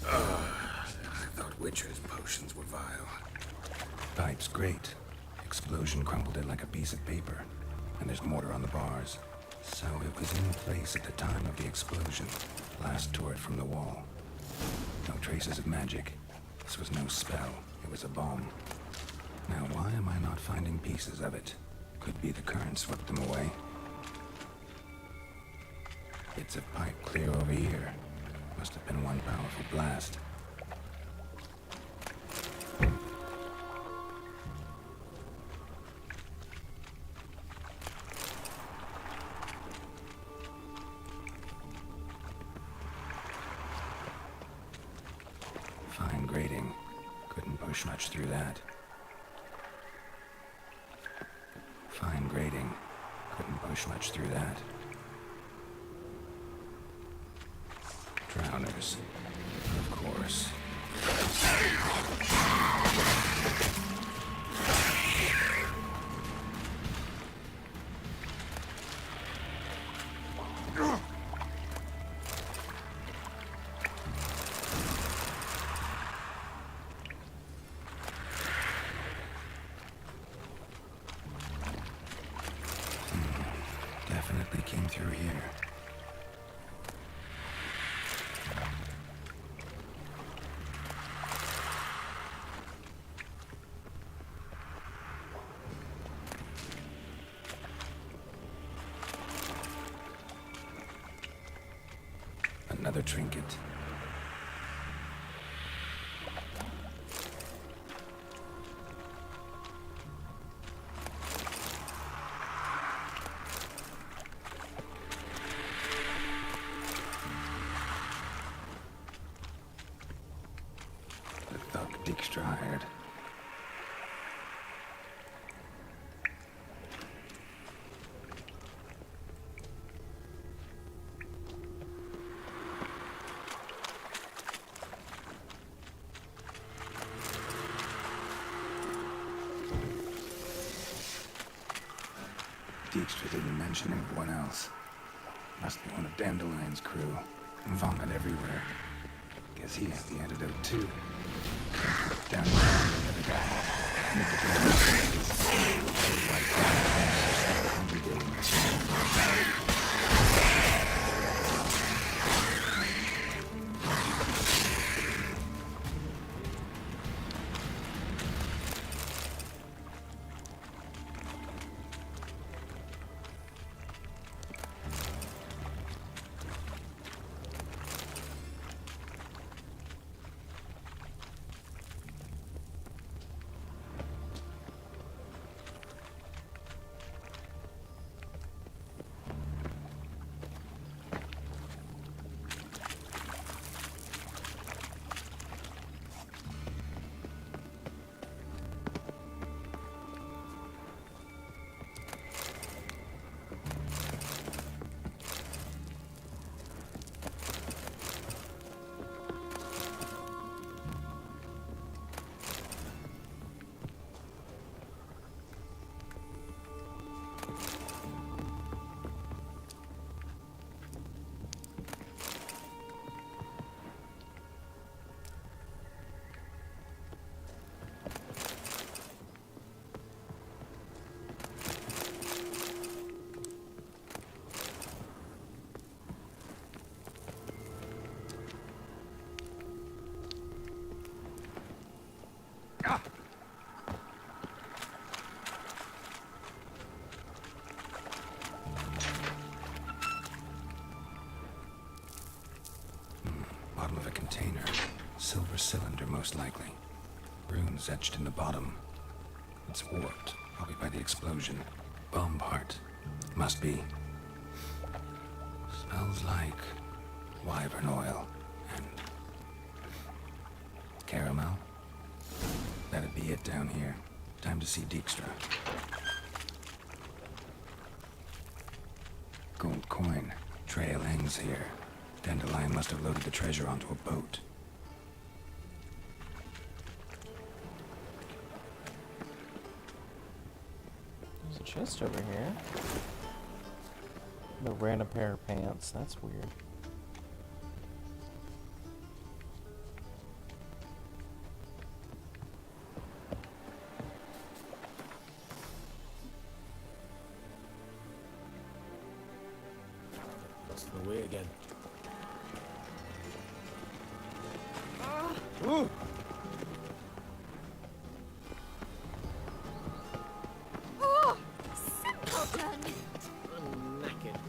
S5: I thought Witcher's potions were vile. Pipe's great. Explosion crumpled it like a piece of paper. And there's mortar on the bars. So it was in place at the time of the explosion. Last turret from the wall. No traces of magic. This was no spell. It was a bomb. Now, why am I not finding pieces of it? Could be the current swept them away. Bits of pipe clear over here. Must have been one powerful blast. Fine grating. Couldn't push much through that. Fine grating. Couldn't push much through that. Drowners. Of course. Definitely came through here. Another trinket. The thug Dijkstra hired. Dijkstra didn't mention anyone else. Must be one of Dandelion's crew. Vomit everywhere. Guess he has the antidote too. Down the other guy. Make it Bottom of a container. Silver cylinder, most likely. Runes etched in the bottom. It's warped, probably by the explosion. Bomb part. Must be. Smells like wyvern oil and caramel. That'd be it down here. Time to see Dijkstra. Gold coin. Trail ends here. Dandelion must have loaded the treasure onto a boat.
S1: There's a chest over here. A random pair of pants. That's weird.
S10: That's the way again.
S3: Ooh.
S7: Oh, simpleton!
S8: I'm knackered.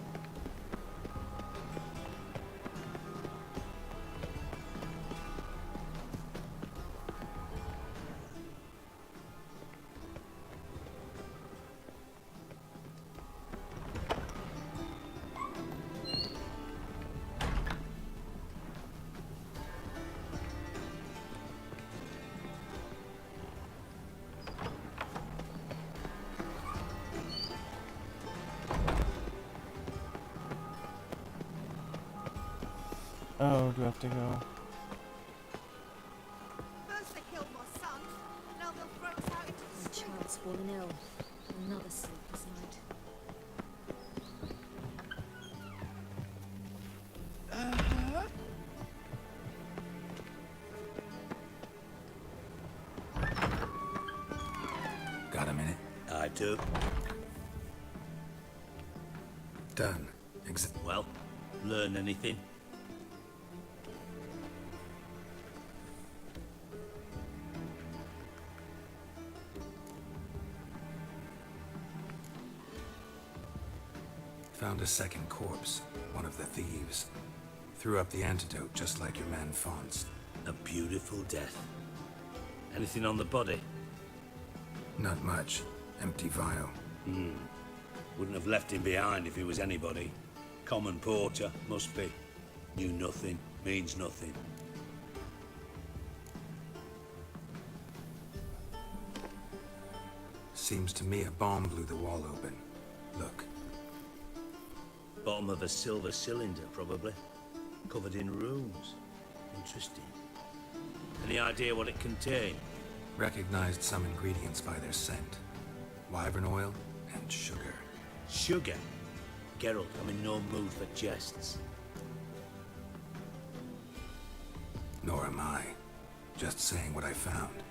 S1: Oh, do I have to go?
S7: First they killed my son, now they'll throw us out into the
S11: The
S7: street.
S11: child's fallen ill. Another sleepless night.
S5: Got a minute?
S10: I do.
S5: Done.
S10: Well, learn anything?
S5: Found a second corpse. One of the thieves. Threw up the antidote just like your man Fonz.
S10: A beautiful death. Anything on the body?
S5: Not much. Empty vial.
S10: Wouldn't have left him behind if he was anybody. Common porter, must be. Knew nothing, means nothing.
S5: Seems to me a bomb blew the wall open. Look.
S10: Bottom of a silver cylinder, probably. Covered in runes. Interesting. Any idea what it contained?
S5: Recognized some ingredients by their scent. Wyvern oil and sugar.
S10: Sugar? Geralt, I'm in no mood for jests.
S5: Nor am I. Just saying what I found.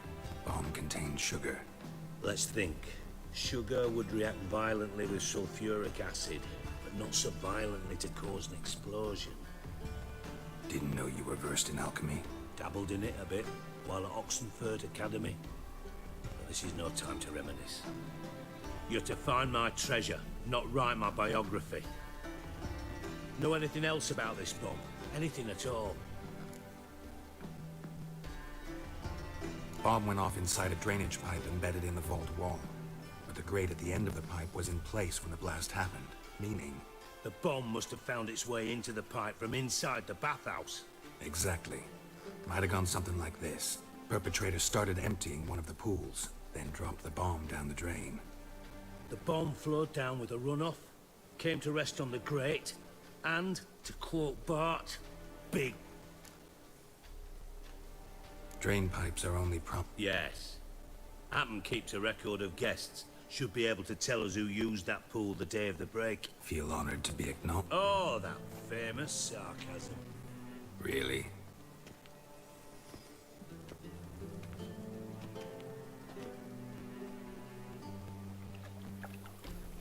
S5: Bomb contained sugar.
S10: Let's think. Sugar would react violently with sulfuric acid, but not so violently to cause an explosion.
S5: Didn't know you were versed in alchemy.
S10: Dabbled in it a bit while at Oxenford Academy. But this is no time to reminisce. You're to find my treasure, not write my biography. Know anything else about this bomb? Anything at all?
S5: Bomb went off inside a drainage pipe embedded in the vault wall. But the grate at the end of the pipe was in place when the blast happened, meaning...
S10: The bomb must have found its way into the pipe from inside the bathhouse.
S5: Exactly. Might have gone something like this. Perpetrator started emptying one of the pools, then dropped the bomb down the drain.
S10: The bomb flowed down with a runoff, came to rest on the grate, and, to quote Bart, big.
S5: Drain pipes are only
S10: Yes. Hampton keeps a record of guests. Should be able to tell us who used that pool the day of the break.
S5: Feel honored to be acknowledged.
S10: Oh, that famous sarcasm.
S5: Really?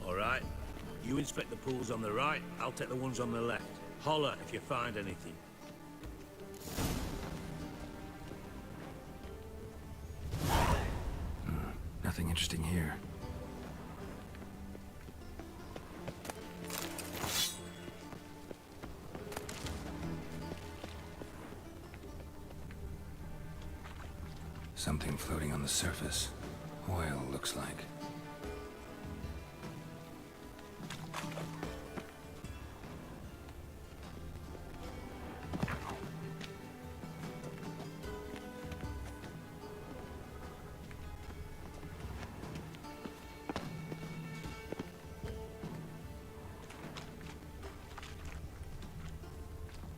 S10: All right. You inspect the pools on the right, I'll take the ones on the left. Holler if you find anything.
S5: interesting here. Something floating on the surface. Oil, looks like.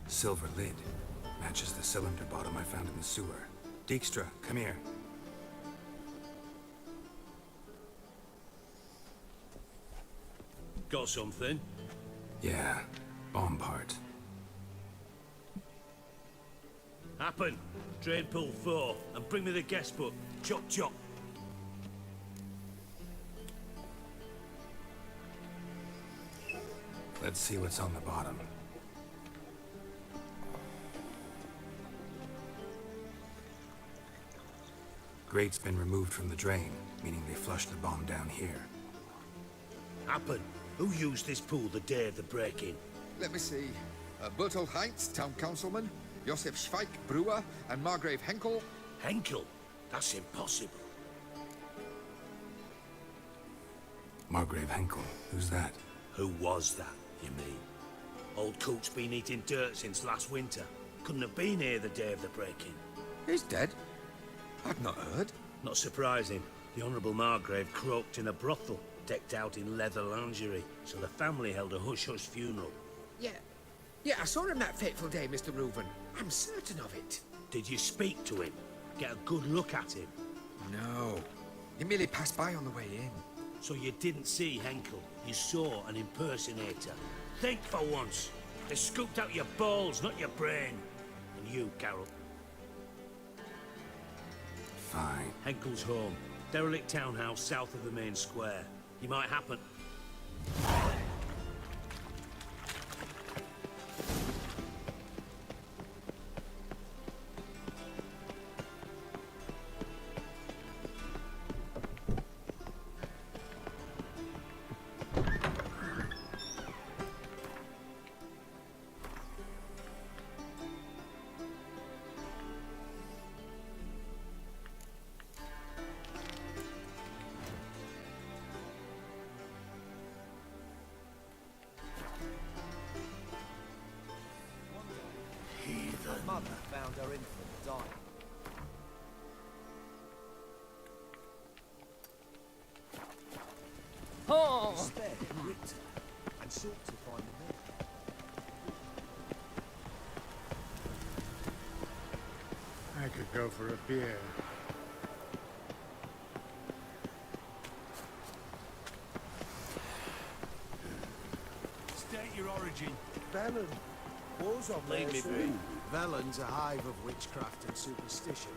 S5: Silver lid. Matches the cylinder bottom I found in the sewer. Dijkstra, come here.
S13: Got something?
S5: Yeah, bomb part.
S13: Happen. Trade pull 4, and bring me the guest book. Chop chop.
S5: Let's see what's on the bottom. Grate's been removed from the drain, meaning they flushed the bomb down here.
S13: Happen. Who used this pool the day of the break-in?
S16: Let me see. Bertold Heinz, town councilman, Josef Schweik, brewer, and Margrave Henkel.
S13: Henkel? That's impossible.
S5: Margrave Henkel, who's that?
S13: Who was that, you mean? Old Coot's been eating dirt since last winter. Couldn't have been here the day of the break-in.
S16: He's dead? I've not heard.
S13: Not surprising. The Honourable Margrave croaked in a brothel, decked out in leather lingerie, so the family held a hush-hush funeral.
S17: Yeah, I saw him that fateful day, Mr. Reuven. I'm certain of it.
S13: Did you speak to him? Get a good look at him?
S17: No. He merely passed by on the way in.
S13: So you didn't see Henkel, you saw an impersonator. Think for once. They scooped out your balls, not your brain. And you, Carol.
S5: Fine.
S13: Henkel's home. Derelict townhouse south of the main square. He might happen.
S3: Mother found her infant dying.
S1: Oh!
S3: Spared and ripped her, and sought to find the men.
S18: I could go for a beer.
S13: State your origin.
S3: Velen. Wars on
S13: Leave me be.
S3: Velen's a hive of witchcraft and superstition.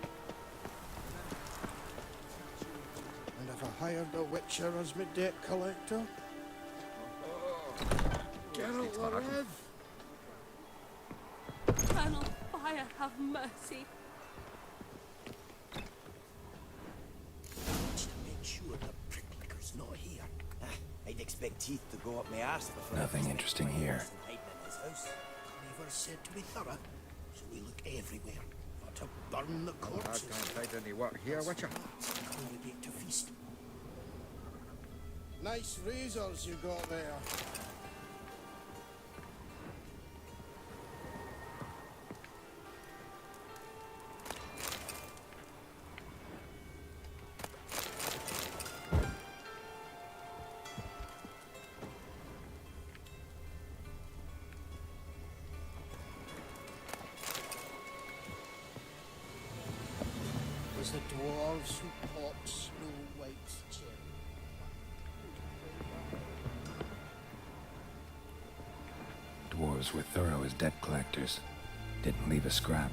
S18: And have I hired a witcher as my debt collector?
S17: Geralt of Rivia.
S6: Eternal fire, have mercy.
S3: To make sure the pricklicker's not here. I'd expect teeth to go up my arse before
S5: Nothing interesting here.
S3: hiding in his house. Never said to be thorough, so we look everywhere. Not to burn the corpses.
S16: I can't find any work here, Witcher.
S3: Congregate to feast.
S18: Nice razors you got there. Was the dwarves who popped Snow White's cherry.
S5: Dwarves were thorough as debt collectors. Didn't leave a scrap.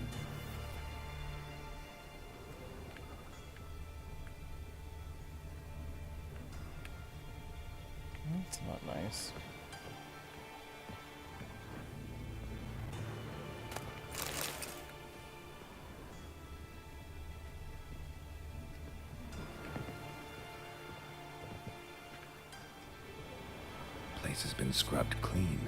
S1: That's not nice.
S5: place has been scrubbed clean.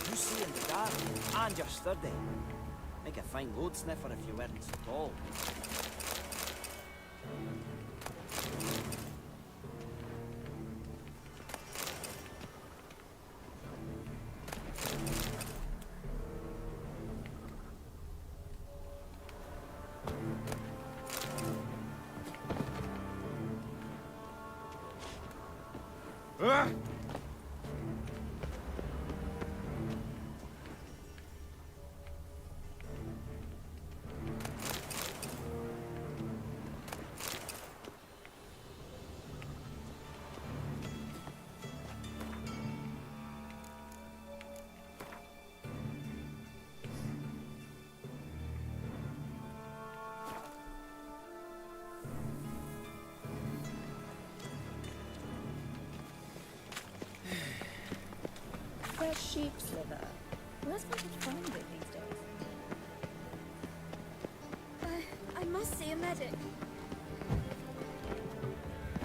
S19: You see in the dark, and you're sturdy. Make a fine load sniffer if you weren't so tall.
S11: Fresh sheep's liver. Where's one could find it these days? I must see a medic.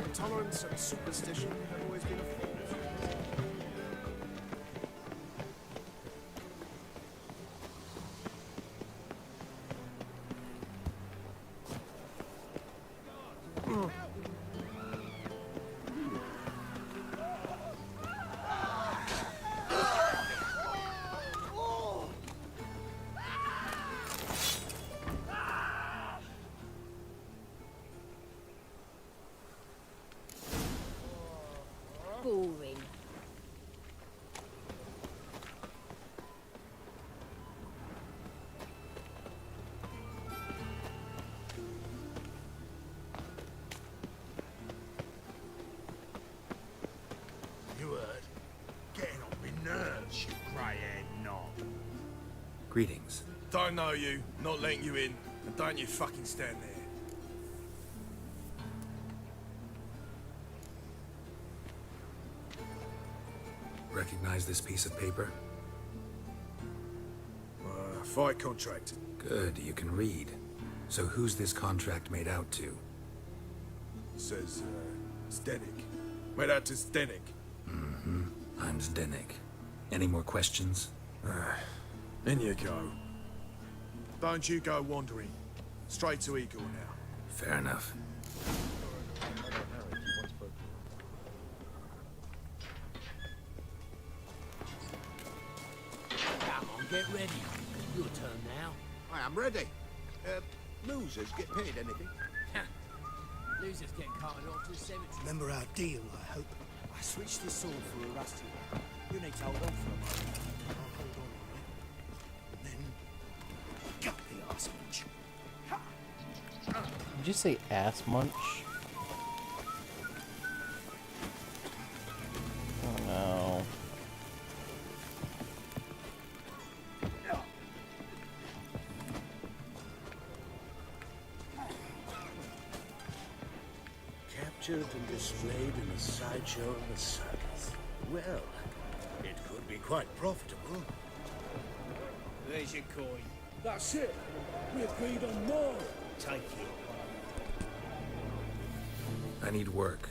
S20: Intolerance and superstition have always been a thing.
S11: Boring.
S13: You heard? Getting on me nerves, you grey-haired knob.
S5: Greetings.
S20: Don't know you, not letting you in, and don't you fucking stand there.
S5: Recognize this piece of paper?
S20: Fight contract.
S5: Good, you can read. So who's this contract made out to?
S20: Says, Zdenek. Made out to Zdenek.
S5: Mm-hmm. I'm Zdenek. Any more questions?
S20: In you go. Don't you go wandering. Straight to Igor now.
S5: Fair enough.
S18: Come on, get ready. Your turn now.
S14: I am ready. Losers get paid anything?
S18: Losers get carted off to the cemetery.
S3: Remember our deal, I hope. I switched the sword for a rusty one. You need to hold on for a moment. I'll hold on a minute. Then, gut the arse munch.
S1: Did you say ass munch? Oh no.
S10: Captured and displayed in the sideshow of the circus. Well, it could be quite profitable.
S13: There's your coin. That's it. We agreed on more. Take it.
S5: I need work.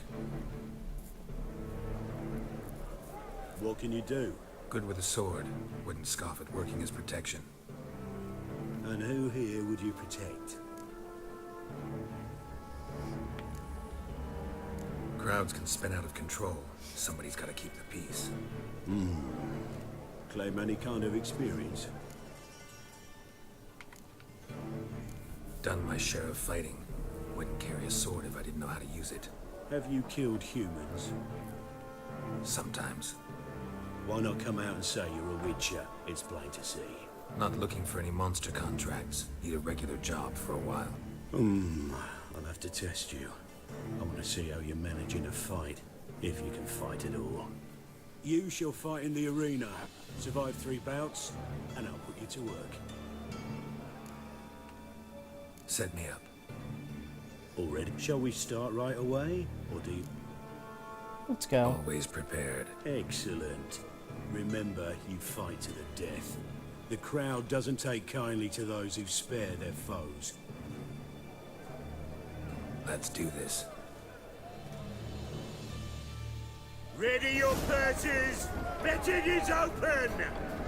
S13: What can you do?
S5: Good with a sword. Wouldn't scoff at working as protection.
S13: And who here would you protect?
S5: Crowds can spin out of control. Somebody's got to keep the peace.
S13: Claim any kind of experience?
S5: Done my share of fighting. Wouldn't carry a sword if I didn't know how to use it.
S13: Have you killed humans?
S5: Sometimes.
S13: Why not come out and say you're a witcher? It's plain to see.
S5: Not looking for any monster contracts. Need a regular job for a while.
S13: I'll have to test you. I want to see how you manage in a fight, if you can fight at all. You shall fight in the arena, survive 3 bouts, and I'll put you to work.
S5: Set me up.
S13: Already? Shall we start right away? Or do you...
S1: Let's go.
S5: Always prepared.
S13: Excellent. Remember, you fight to the death. The crowd doesn't take kindly to those who spare their foes.
S5: Let's do this.
S13: Ready your purses! Betting is open!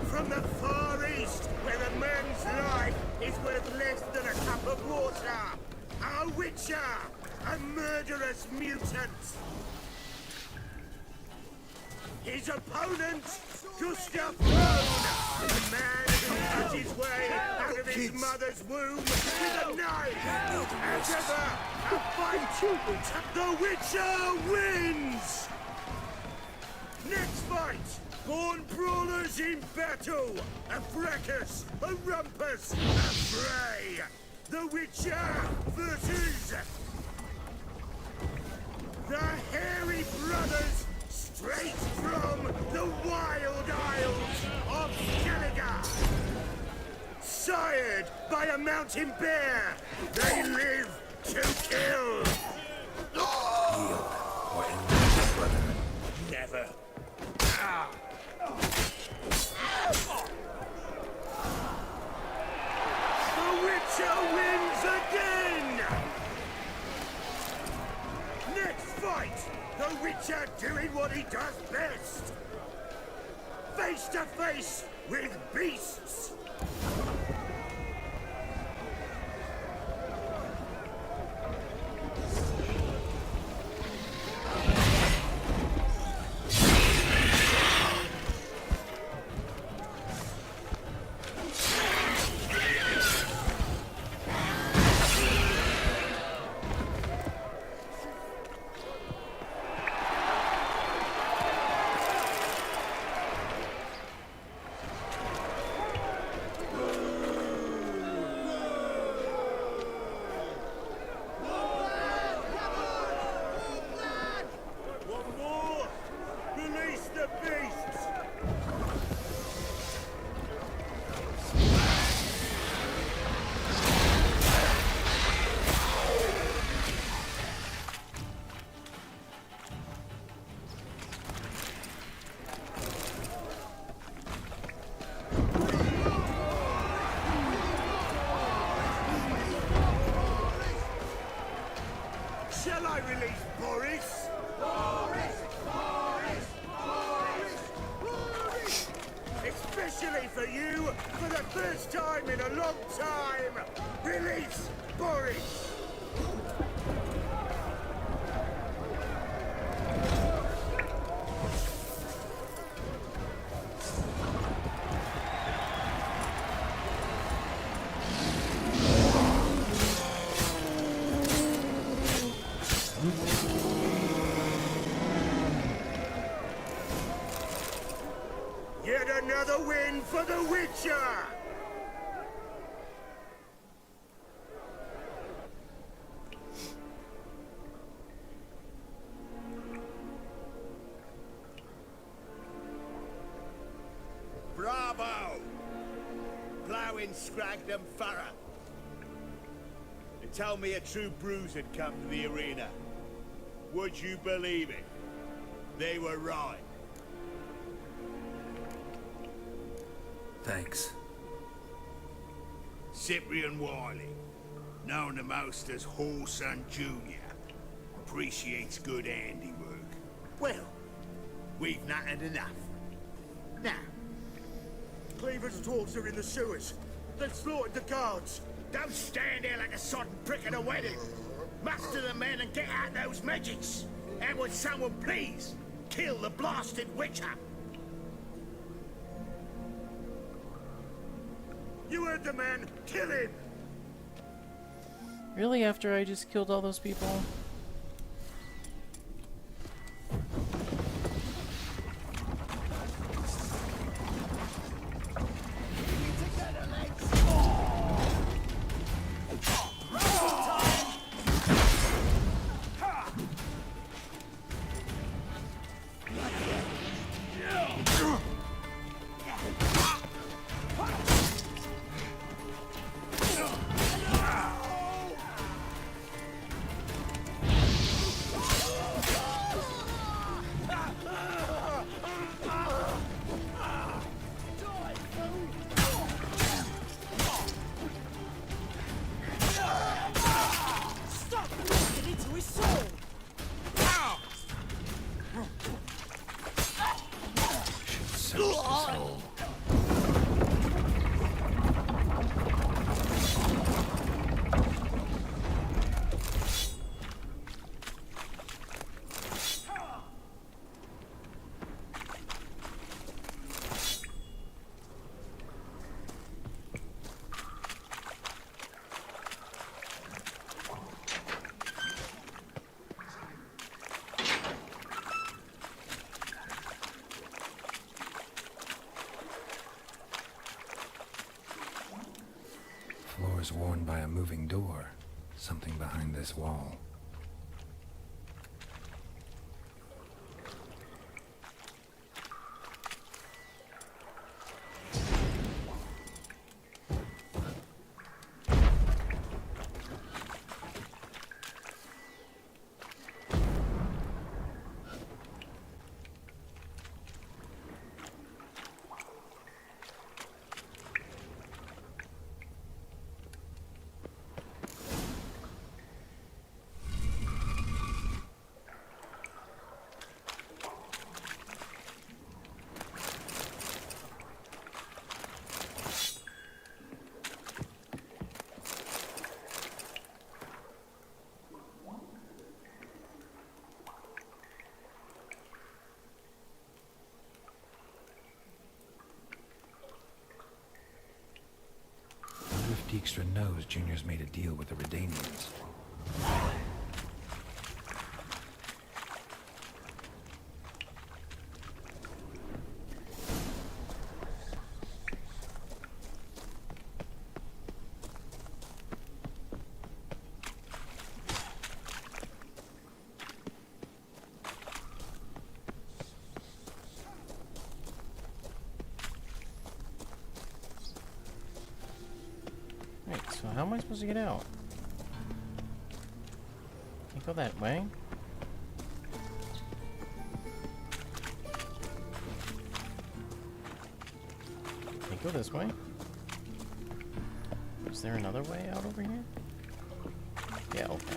S13: From the far east, where a man's life is worth less than a cup of water! A witcher! A murderous mutant! His opponent, Gustav Rone! The man who cut his way out of his mother's womb with a knife! As ever, a fight! The Witcher wins! Next fight! Born brawlers in battle! A fracas! A rumpus! A fray! The Witcher versus... the Hairy Brothers, straight from the Wild Isles of Skellige! Sired by a mountain bear, they live to kill!
S5: Yield, or end brother.
S13: Never. The Witcher wins again! Next fight, the Witcher doing what he does best. Face to face with beasts. Shall I release Boris? Especially for you, for the first time in a long time, release Boris! Yet another win for the Witcher!
S3: Bravo! Ploughing Scragdon Thorough. They tell me a true bruise had come to the arena. Would you believe it? They were right.
S5: Thanks.
S3: Cyprian Wiley, known to most as Whoreson Jr., appreciates good handiwork. Well, we've not had enough. Now,
S13: Cleaver's dwarves are in the sewers. They've slaughtered the guards.
S3: don't stand there like a sodden prick at a wedding. Muster the men and get out those magics. And would someone please kill the blasted Witcher?
S13: You heard the man. Kill him!
S1: Really, after I just killed all those people?
S5: Floor is worn by a moving door. Something behind this wall. Dijkstra knows Junior's made a deal with the Redanians.
S1: So how am I supposed to get out? Can't go that way. Can't go this way. Is there another way out over here? Yeah, okay.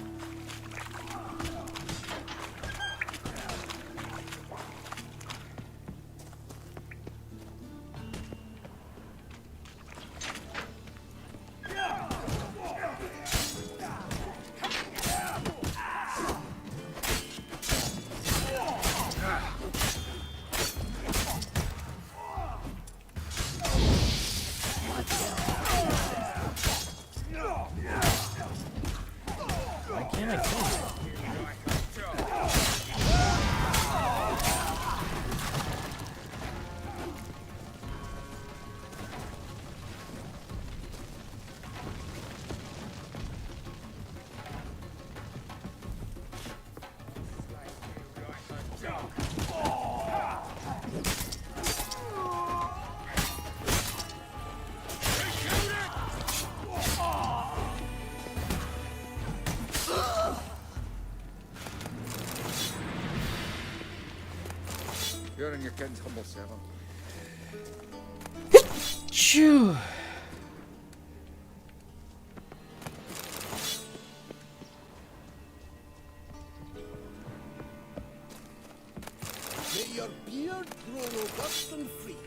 S1: Why can't I kill him?
S16: You're in your king's humble servant.
S1: Shoo!
S18: May your beard grow robust and free.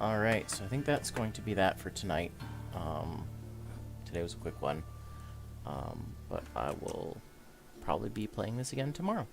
S1: Alright, so I think that's going to be that for tonight. Today was a quick one. But I will probably be playing this again tomorrow.